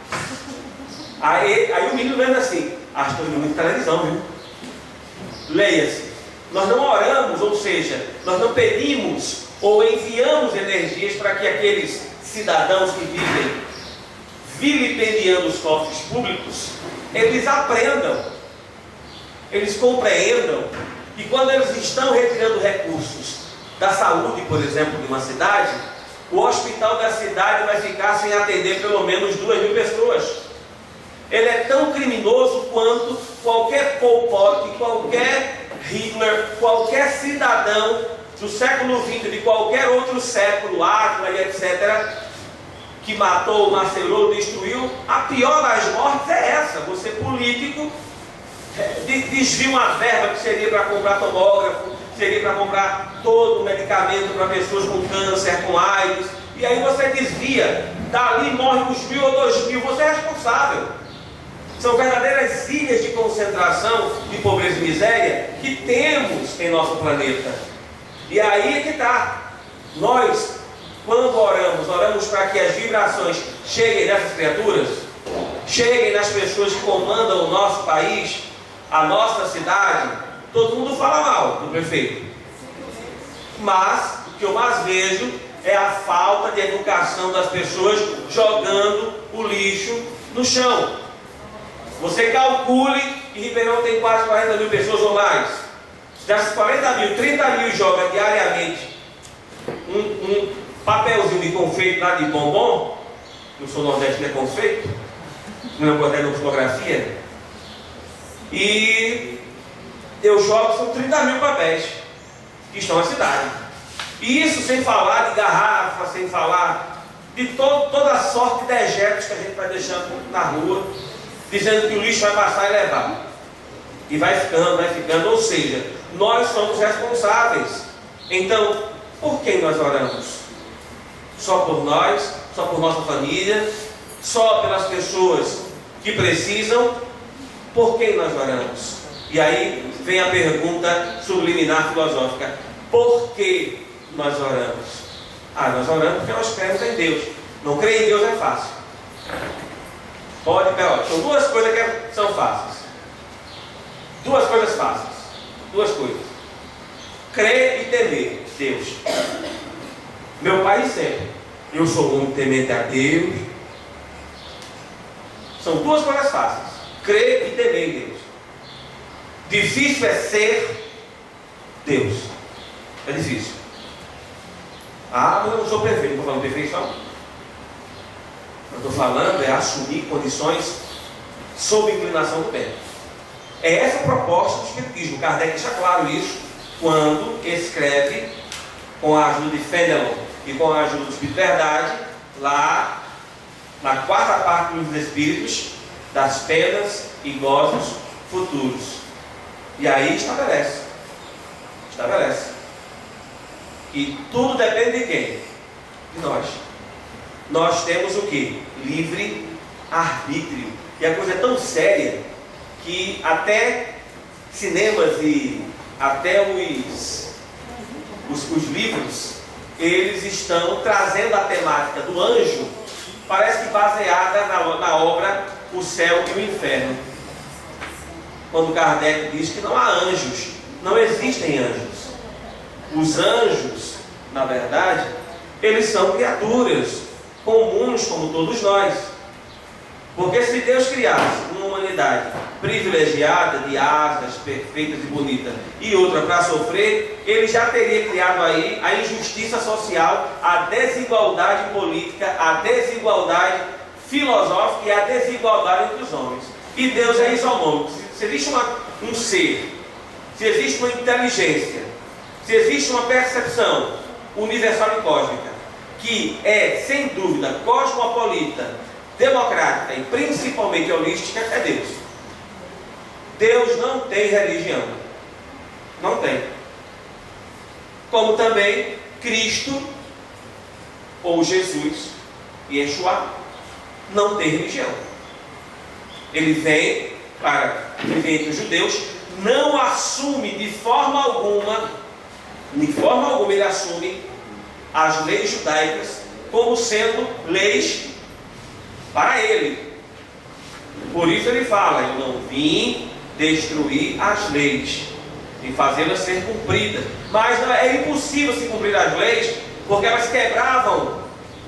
Aí o menino lendo assim: acho que estou vendo muita televisão, viu? Leia-se. Nós não oramos, ou seja, nós não pedimos ou enviamos energias para que aqueles cidadãos que vivem vilipendiando os cofres públicos, eles aprendam, eles compreendam que quando eles estão retirando recursos da saúde, por exemplo, de uma cidade, o hospital da cidade vai ficar sem atender pelo menos 2.000 pessoas. Ele é tão criminoso quanto qualquer Pol Pot, qualquer Hitler, qualquer cidadão do século XX, de qualquer outro século, Átila e etc., que matou, macerou, destruiu. A pior das mortes é essa: você político desvia uma verba que seria para comprar tomógrafo, seria para comprar todo o medicamento para pessoas com câncer, com AIDS, e aí você desvia, dali morre uns 1.000 ou 2.000, você é responsável. São verdadeiras ilhas de concentração, de pobreza e miséria que temos em nosso planeta. E aí é que está. Nós, quando oramos para que as vibrações cheguem nessas criaturas, cheguem nas pessoas que comandam o nosso país, a nossa cidade. Todo mundo fala mal do prefeito, mas o que eu mais vejo é a falta de educação das pessoas jogando o lixo no chão. Você calcule que Ribeirão tem quase 40.000 pessoas ou mais. Dessas 40.000, 30.000 joga diariamente um papelzinho de confeito lá de bombom. Eu sou nordeste, não é confeito, não é quaderno de fotografia. E eu jogo, são 30.000 papéis que estão na cidade. E isso sem falar de garrafa, sem falar de toda a sorte de dejetos que a gente vai deixando na rua. dizendo que o lixo vai passar e levar. E vai ficando, ou seja, nós somos responsáveis. Então, por quem nós oramos? Só por nós? Só por nossa família? Só pelas pessoas que precisam? Por quem nós oramos? E aí vem a pergunta subliminar filosófica: por que nós oramos? Nós oramos porque nós cremos em Deus. Não crer em Deus é fácil. São duas coisas que são fáceis. Duas coisas fáceis. Duas coisas. Crer e temer Deus. Meu pai sempre: eu sou muito temente a Deus. São duas coisas fáceis: crer e temer em Deus. Difícil é ser Deus. É difícil. Mas eu não sou perfeito. Não estou falando perfeição. Eu estou falando é assumir condições sob inclinação do bem. É essa a proposta do Espiritismo. Kardec deixa claro isso quando escreve, com a ajuda de Fenelon e com a ajuda do Espírito Verdade, lá na quarta parte dos Espíritos, das penas e gozos futuros. E aí estabelece que tudo depende de quem? De nós. Nós temos o que? Livre arbítrio. E a coisa é tão séria que até cinemas e até os livros, eles estão trazendo a temática do anjo, parece que baseada na obra O Céu e o Inferno. Quando Kardec diz que não há anjos, não existem anjos. Os anjos, na verdade, eles são criaturas comuns como todos nós. Porque se Deus criasse uma humanidade privilegiada, de asas perfeitas e bonitas, e outra para sofrer, Ele já teria criado aí a injustiça social, a desigualdade política, a desigualdade filosófica e a desigualdade entre os homens. E Deus é isonômico. Se existe um ser, se existe uma inteligência, se existe uma percepção universal e cósmica, que é, sem dúvida, cosmopolita, democrática e principalmente holística, é Deus. Deus não tem religião. Não tem. Como também Cristo, ou Jesus, Yeshua, não tem religião. Ele vem para viver entre os judeus, não assume de forma alguma ele assume as leis judaicas como sendo leis para ele. Por isso ele fala: eu não vim destruir as leis e fazê-las ser cumpridas. Mas é impossível se cumprir as leis, porque elas quebravam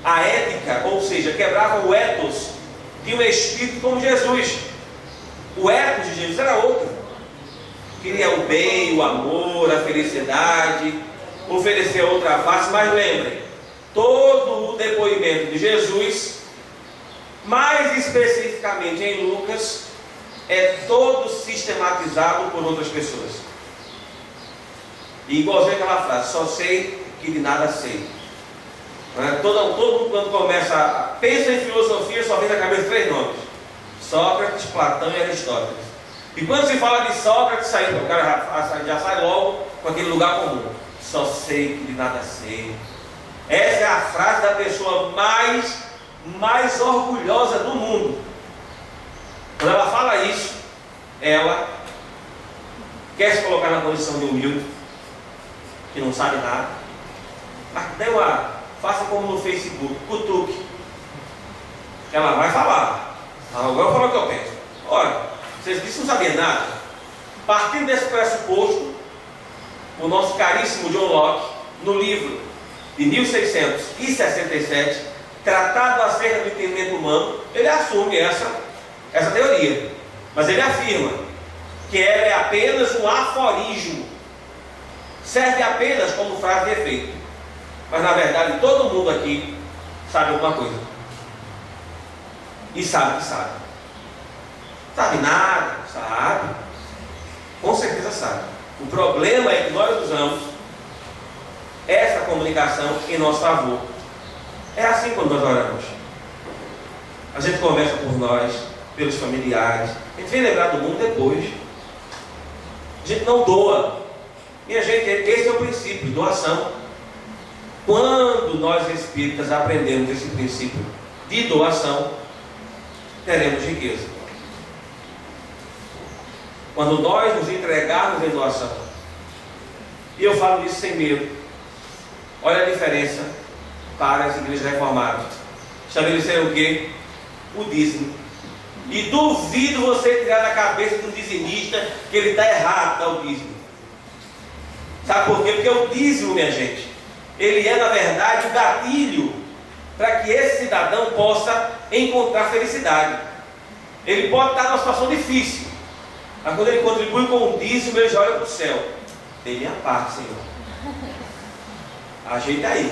a ética, ou seja, quebravam o ethos de um espírito como Jesus. O ethos de Jesus era outro. Queria o bem, o amor, a felicidade, oferecer outra face. Mas lembrem, todo o depoimento de Jesus, mais especificamente em Lucas, é todo sistematizado por outras pessoas. E igualzinho aquela frase: só sei que de nada sei. Todo mundo, quando começa, pensa em filosofia, só vem na cabeça 3 nomes: Sócrates, Platão e Aristóteles. E quando se fala de Sócrates, o cara já sai logo com aquele lugar comum: só sei que de nada sei. Essa é a frase da pessoa mais orgulhosa do mundo. Quando ela fala isso, ela quer se colocar na condição de humilde, que não sabe nada. Mas faça como no Facebook, cutuque. Ela vai falar. Agora eu falo o que eu penso. Olha, vocês disseram que não sabiam nada. Partindo desse pressuposto, o nosso caríssimo John Locke, no livro de 1667, Tratado acerca do entendimento humano, ele assume essa teoria. Mas ele afirma que ela é apenas um aforismo. Serve apenas como frase de efeito. Mas na verdade todo mundo aqui sabe alguma coisa. E sabe que sabe. Sabe nada? Sabe. Com certeza sabe. O problema é que nós usamos essa comunicação em nosso favor. É assim quando nós oramos. A gente começa por nós, pelos familiares. A gente vem lembrar do mundo depois. A gente não doa. Minha gente, esse é o princípio, doação. Quando nós espíritas aprendemos esse princípio de doação, teremos riqueza. Quando nós nos entregarmos em doação, e eu falo isso sem medo, olha a diferença para as igrejas reformadas. Estabeleceram o quê? O dízimo. E duvido você tirar da cabeça de um dizimista que ele está errado, dá o dízimo. Sabe por quê? Porque o dízimo, minha gente, ele é na verdade o gatilho para que esse cidadão possa encontrar felicidade. Ele pode estar numa situação difícil, mas quando ele contribui com o dízimo, ele já olha para o céu. Dê minha parte, Senhor. Ajeita aí.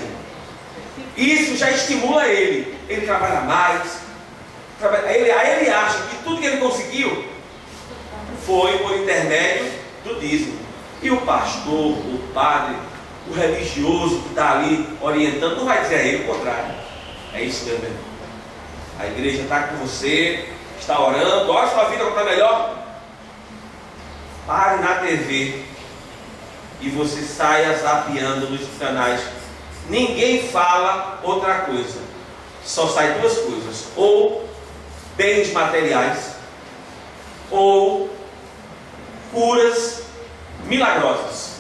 Isso já estimula ele. Ele trabalha mais. Aí ele acha que tudo que ele conseguiu foi por intermédio do dízimo. E o pastor, o padre, o religioso que está ali orientando, não vai dizer a ele o contrário. É isso mesmo. A igreja está com você, está orando, olha sua vida como está melhor. Pare na TV e você saia zapeando nos canais. Ninguém fala outra coisa. Só sai duas coisas: ou bens materiais, ou curas milagrosas,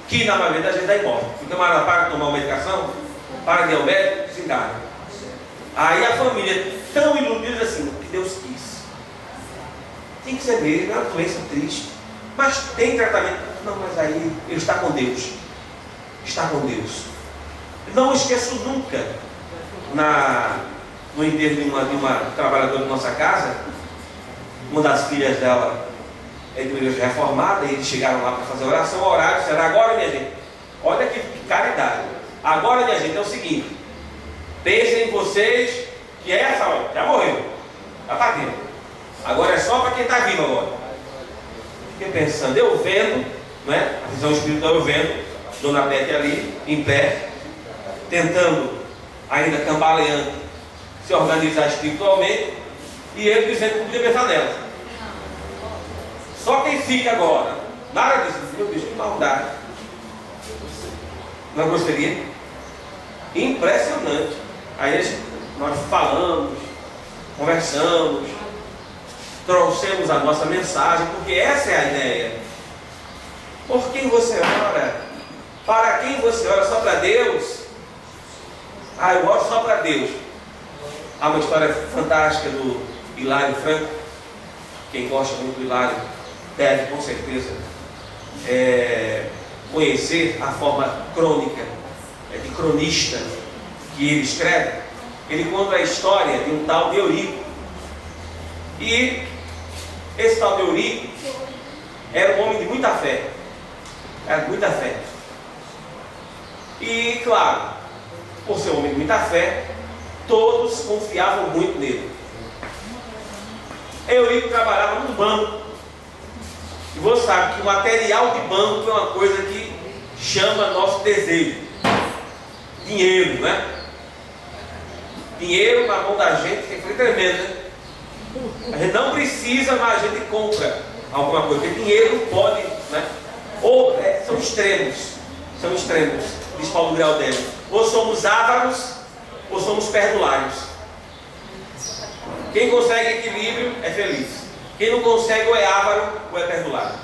que na maioria das vezes dá embora. O camarada para de tomar uma medicação, para de ir ao médico, desencarna. Aí a família tão iludida assim, o que Deus quis. Tem que ser mesmo, é uma doença triste, mas tem tratamento. Não, mas aí ele está com Deus. Está com Deus. Não esqueço nunca no enterro de uma trabalhadora de nossa casa, uma das filhas dela é de uma igreja reformada, e eles chegaram lá para fazer oração, oraram, disseram: agora, minha gente, olha que caridade, agora, minha gente, é o seguinte, pensem em vocês, que essa, olha, já morreu, já está vivo, agora é só para quem está vivo agora. Fiquei pensando, eu vendo, não é? A visão espiritual, eu vendo Dona Bete ali, em pé, tentando, ainda cambaleando, se organizar espiritualmente, e ele dizendo que podia pensar nela. Só quem fica agora, nada disso, meu Deus, que maldade. Não gostaria? Impressionante. Aí nós falamos, conversamos, trouxemos a nossa mensagem, porque essa é a ideia. Por quem você ora? Para quem você ora? Só para Deus? Ah, eu oro só para Deus. Há uma história fantástica do Hilário Franco. Quem gosta muito do Hilário deve, com certeza, conhecer a forma crônica, de cronista, que ele escreve. Ele conta a história de um tal de Eurico. E esse tal de Eurico era um homem de muita fé. Era de muita fé. E, claro, por ser um homem de muita fé, todos confiavam muito nele. Eurico trabalhava num banco. E você sabe que o material de banco é uma coisa que chama nosso desejo. Dinheiro, né? Dinheiro na mão da gente foi tremendo, né? A gente não precisa, mas a gente compra alguma coisa. Porque dinheiro não pode, né? Ou são extremos. São extremos. Diz Paulo Graudelli. Ou somos ávaros, ou somos perdulários. Quem consegue equilíbrio é feliz. Quem não consegue ou é ávaro ou é perdulário.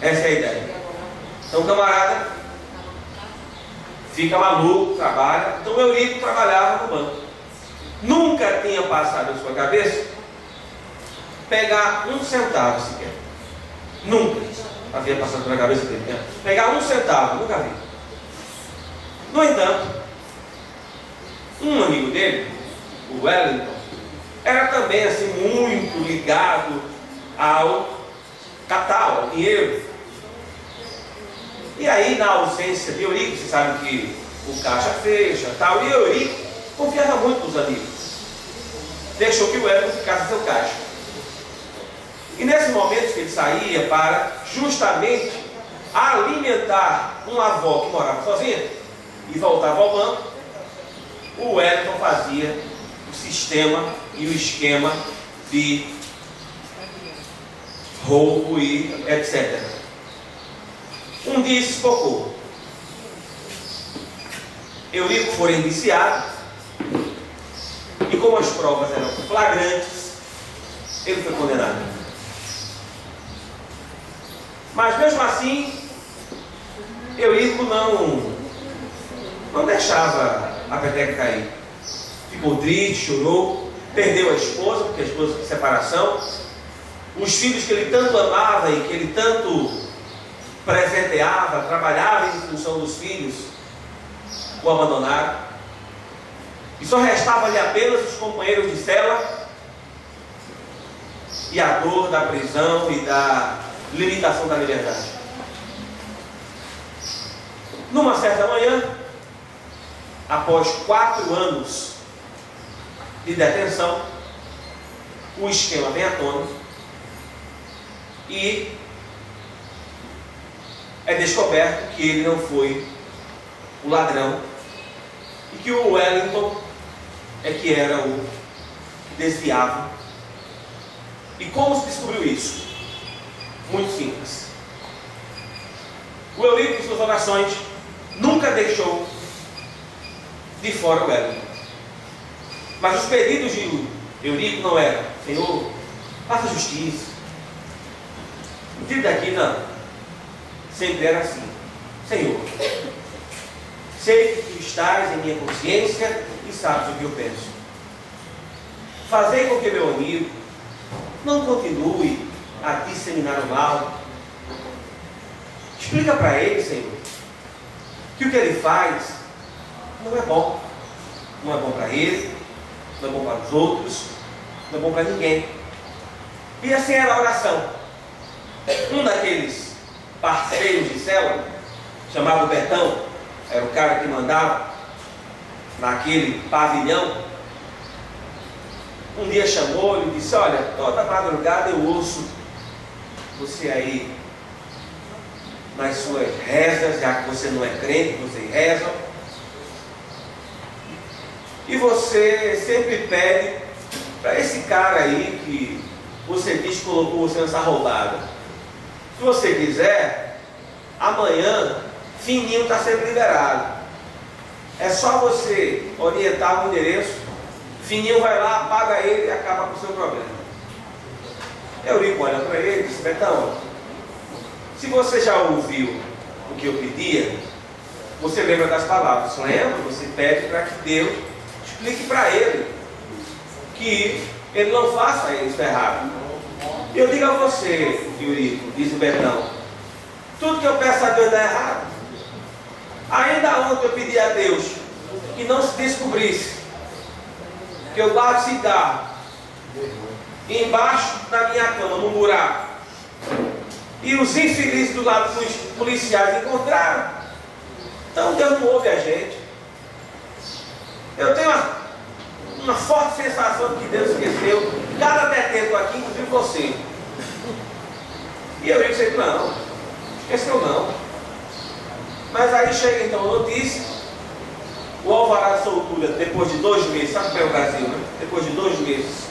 Essa é a ideia. Então, camarada fica maluco, trabalha. Então, Eurico trabalhava no banco. Nunca tinha passado na sua cabeça pegar um centavo sequer. Nunca havia passado pela cabeça dele. Né? Pegar um centavo, nunca vi. No entanto, um amigo dele, o Wellington, era também assim muito ligado ao capital, ao dinheiro. E aí, na ausência de Eurico, você sabe que o caixa fecha, tal, e Eurico confiava muito nos amigos. Deixou que o Wellington ficasse seu caixa. E nesse momento que ele saía para justamente alimentar uma avó que morava sozinha e voltava ao banco, o Wellington fazia o sistema e o esquema de roubo e etc. Um dia se focou. Eurico foi indiciado e como as provas eram flagrantes, ele foi condenado. Mas mesmo assim, Eurico não deixava a peteca cair. Ficou triste, chorou, perdeu a esposa, porque a esposa de separação, os filhos que ele tanto amava e que ele tanto presenteava, trabalhava em função dos filhos, o abandonaram. E só restava-lhe apenas os companheiros de cela e a dor da prisão e da limitação da liberdade. Numa certa manhã, após 4 anos de detenção, o esquema vem à tona e é descoberto que ele não foi o ladrão e que o Wellington é que era o que desviava. E como se descobriu isso? Muito simples. O Eurico, em suas orações, nunca deixou de fora o Wellington. Mas os pedidos de Eurico não eram: Senhor, faça justiça, tire daqui, não. Sempre era assim: Senhor, sei que tu estás em minha consciência e sabes o que eu penso. Fazei com que meu amigo não continue a disseminar o mal. Explica para ele, Senhor, que o que ele faz não é bom. Não é bom para ele, não é bom para os outros, não é bom para ninguém. E assim era a oração. Um daqueles parceiros de célula, chamado Betão, era o cara que mandava naquele pavilhão, um dia chamou-lhe e disse: olha, toda madrugada eu ouço você aí nas suas rezas, já que você não é crente, você reza, e você sempre pede para esse cara aí que você diz que colocou você nessa roubada. Se você quiser, amanhã Fininho está sendo liberado. É só você orientar o endereço, Fininho vai lá, paga ele e acaba com o seu problema. Eurico olha para ele e disse: Betão, se você já ouviu o que eu pedia, você lembra das palavras. Lembra? Você pede para que Deus explique para ele que ele não faça isso errado. Eu digo a você, Eurico, diz o Betão, tudo que eu peço a Deus dá errado. Ainda ontem eu pedi a Deus que não se descobrisse que eu guardo cigarro embaixo da minha cama, num buraco, e os infelizes do lado dos policiais encontraram. Então Deus não ouve a gente. Eu tenho uma forte sensação de que Deus esqueceu cada detento aqui, inclusive você. E eu disse: não, esqueceu não. Mas aí chega então a notícia, o alvará de soltura, depois de 2 meses, sabe como é o Brasil, né? Depois de 2 meses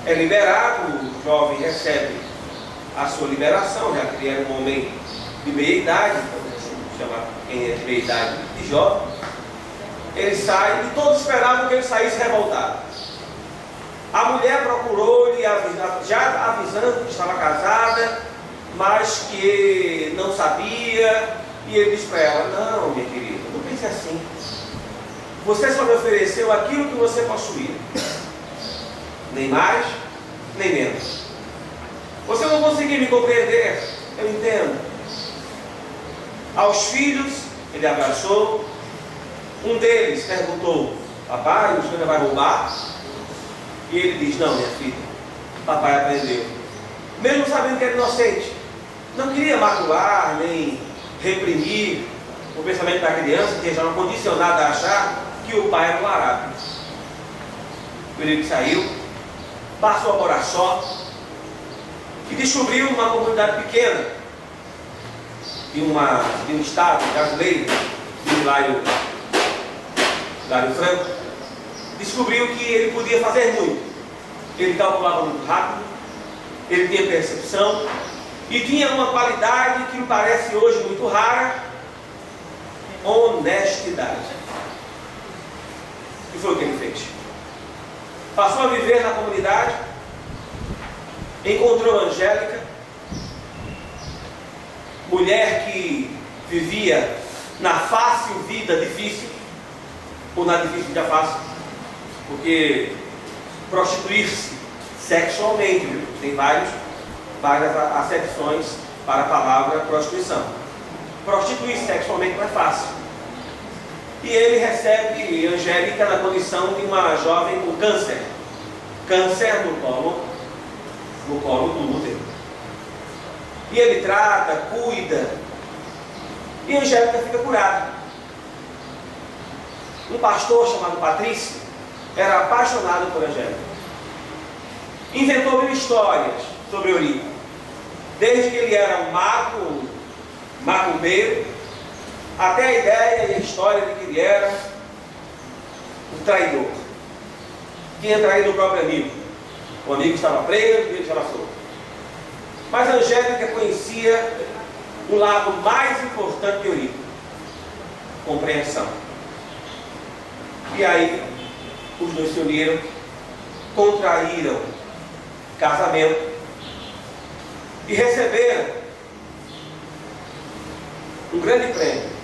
é liberado, o jovem recebe a sua liberação, já que ele era um homem de meia idade, então chama quem é de meia idade de jovem. Ele sai e todos esperavam que ele saísse revoltado. A mulher procurou-lhe, já avisando que estava casada, mas que não sabia, e ele disse para ela: não, minha querida, não pense assim. Você só me ofereceu aquilo que você possuía, nem mais, nem menos. Você não conseguiu me compreender, eu entendo. Aos filhos, ele abraçou. Um deles perguntou: papai, o senhor vai roubar? E ele diz: não, minha filha, papai aprendeu. Mesmo sabendo que era inocente, não queria macular, nem reprimir o pensamento da criança, que já era condicionada a achar que o pai era um larápio. O Eurico saiu, passou a morar só, e descobriu uma comunidade pequena de um estado brasileiro, de Hilário Franco, descobriu que ele podia fazer muito. Ele calculava muito rápido, ele tinha percepção e tinha uma qualidade que me parece hoje muito rara: honestidade. E foi o que ele fez. Passou a viver na comunidade, encontrou a Angélica, mulher que vivia na fácil vida difícil, ou na difícil vida fácil, porque prostituir-se sexualmente, viu? Tem várias acepções para a palavra prostituição. Prostituir-se sexualmente não é fácil. E ele recebe Angélica na condição de uma jovem com câncer. Câncer no colo do útero. E ele trata, cuida. E Angélica fica curada. Um pastor chamado Patrício era apaixonado por Angélica. Inventou 1000 histórias sobre Eurico. Desde que ele era um macumbeiro, até a ideia e a história de que ele era um traidor. Tinha traído o próprio amigo. O amigo estava preso e ele estava solto. Mas Angélica conhecia o lado mais importante de Eurico: compreensão. E aí, os dois se uniram, contraíram casamento e receberam um grande prêmio.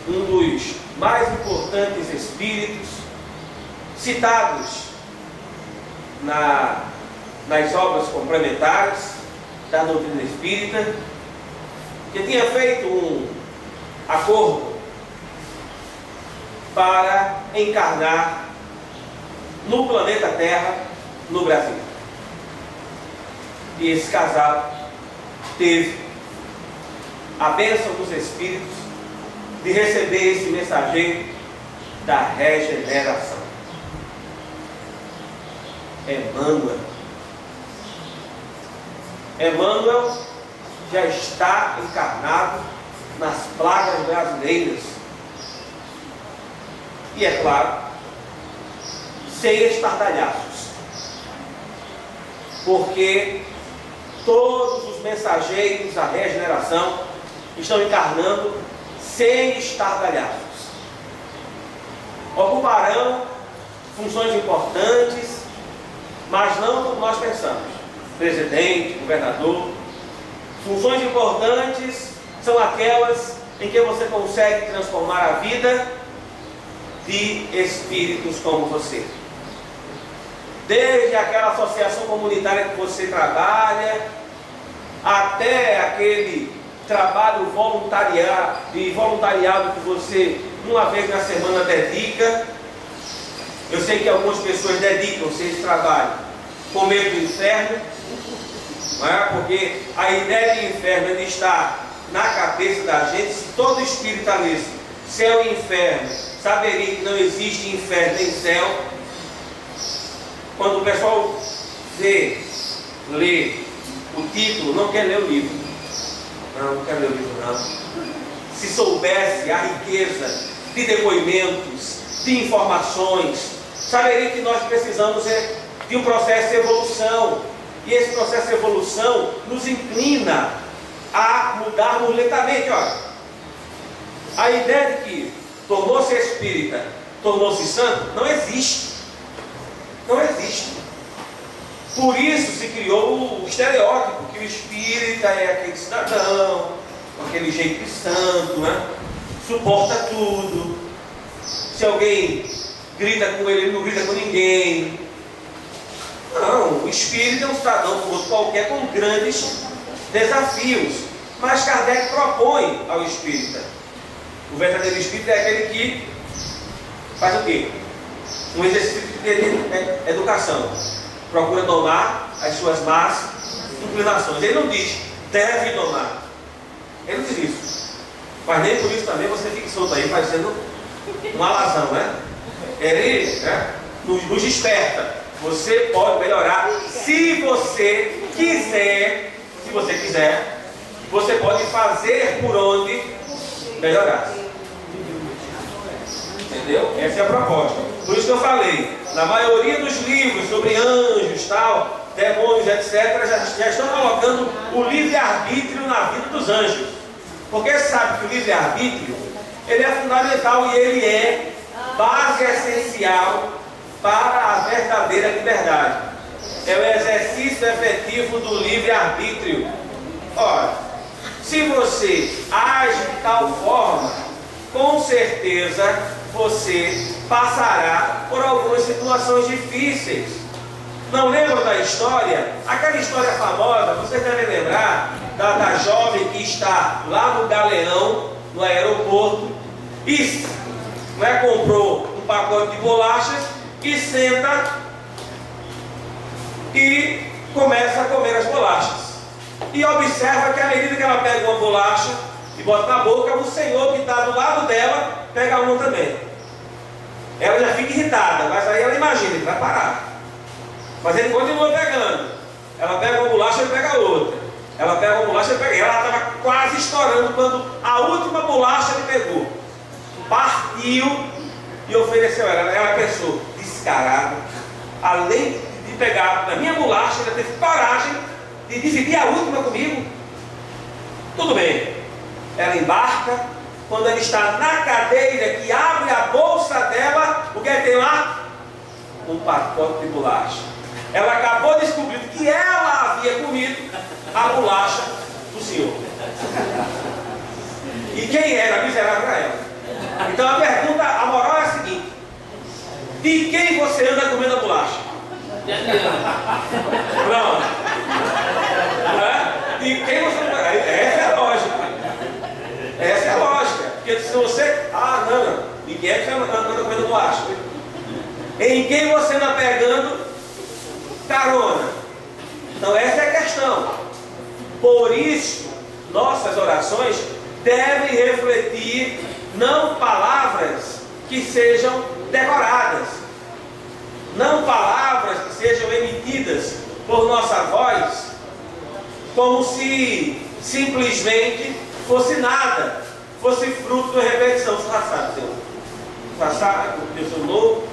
Um dos mais importantes espíritos citados nas obras complementares da doutrina espírita, que tinha feito um acordo para encarnar no planeta Terra, no Brasil. E esse casal teve a bênção dos espíritos de receber esse mensageiro da regeneração. Emmanuel já está encarnado nas plagas brasileiras. E é claro, sem estardalhaços. Porque todos os mensageiros da regeneração estão encarnando sem estardalhaços. Ocuparão funções importantes, mas não como nós pensamos. Presidente, governador. Funções importantes são aquelas em que você consegue transformar a vida de espíritos como você. Desde aquela associação comunitária que você trabalha, até aquele trabalho voluntariado que você uma vez na semana dedica. Eu sei que algumas pessoas dedicam-se a esse trabalho com medo do inferno, não é? Porque a ideia de inferno ainda está na cabeça da gente. Se todo espírito está nesse céu e inferno, saberia que não existe inferno nem céu. Quando o pessoal lê o título, não quer ler o livro. Não quer ler o livro, não. Se soubesse a riqueza de depoimentos, de informações, saberia que nós precisamos de um processo de evolução. E esse processo de evolução nos inclina a mudarmos lentamente. Olha, a ideia de que tornou-se espírita, tornou-se santo, não existe. Não existe. Por isso se criou o estereótipo que o espírita é aquele cidadão, com aquele jeito de santo, né? Suporta tudo. Se alguém grita com ele, ele não grita com ninguém. Não, o espírita é um cidadão como outro qualquer, com grandes desafios. Mas Kardec propõe ao espírita. O verdadeiro espírita é aquele que faz o quê? Um exercício de educação. Procura domar as suas más inclinações. Ele não diz, deve domar. Ele não diz isso. Mas nem por isso também você fica solto aí, parecendo um alazão, né? Ele, né, nos desperta. Você pode melhorar se você quiser. Se você quiser, você pode fazer por onde melhorar. Entendeu? Essa é a proposta. Por isso que eu falei, na maioria dos livros sobre anjos, tal, demônios, etc., já estão colocando o livre-arbítrio na vida dos anjos. Porque sabe que o livre-arbítrio, ele é fundamental e ele é base essencial para a verdadeira liberdade. É o exercício efetivo do livre-arbítrio. Ora, se você age de tal forma, com certeza você passará por algumas situações difíceis. Não lembram da história? Aquela história famosa, vocês devem lembrar, da jovem que está lá no Galeão, no aeroporto, e comprou um pacote de bolachas e senta e começa a comer as bolachas. E observa que à medida que ela pega uma bolacha e bota na boca, o senhor que está do lado dela pega uma também. Ela já fica irritada, mas aí ela imagina, ele vai parar. Mas ele continua pegando. Ela pega uma bolacha e pega outra. Ela pega uma bolacha e pega. Ela estava quase estourando quando a última bolacha ele pegou. Partiu e ofereceu a ela. Ela pensou, descarado, além de pegar a minha bolacha, ela teve coragem de dividir a última comigo. Tudo bem. Ela embarca. Quando ele está na cadeira, que abre a bolsa dela, o que é que tem lá? Um pacote de bolacha. Ela acabou descobrindo que ela havia comido a bolacha do senhor. E quem era miserável era ela. Então a pergunta, a moral é a seguinte: de quem você anda comendo a bolacha? Pronto. De quem você anda? Essa é a lógica. Essa é a lógica. Porque se você... não. De quem é que você anda comendo bolacha? Em quem você anda pegando carona? Então essa é a questão. Por isso, nossas orações devem refletir não palavras que sejam decoradas, não palavras que sejam emitidas por nossa voz, como se simplesmente fosse nada, fosse fruto de uma repetição. Você já sabe, Senhor. Já sabe, eu sou louco,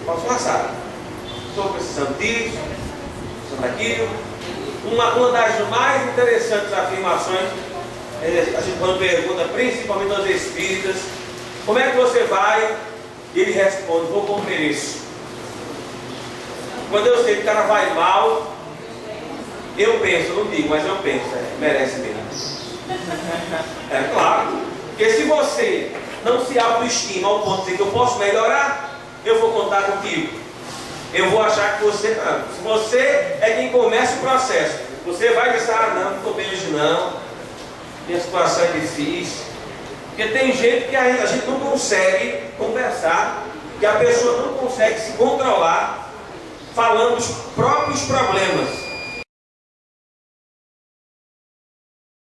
posso passar. Estou precisando disso, precisando daquilo. Uma das mais interessantes afirmações, a gente quando pergunta, principalmente aos espíritas, como é que você vai? E ele responde, vou com mereço. Quando eu sei que o cara vai mal, eu penso, não digo, mas eu penso, merece mesmo. É claro, porque se você não se autoestima ao ponto de dizer que eu posso melhorar, eu vou contar contigo. Eu vou achar que você não. Se você é quem começa o processo, você vai dizer, não estou bem hoje não, minha situação é difícil. Porque tem gente que a gente não consegue conversar, que a pessoa não consegue se controlar falando dos próprios problemas.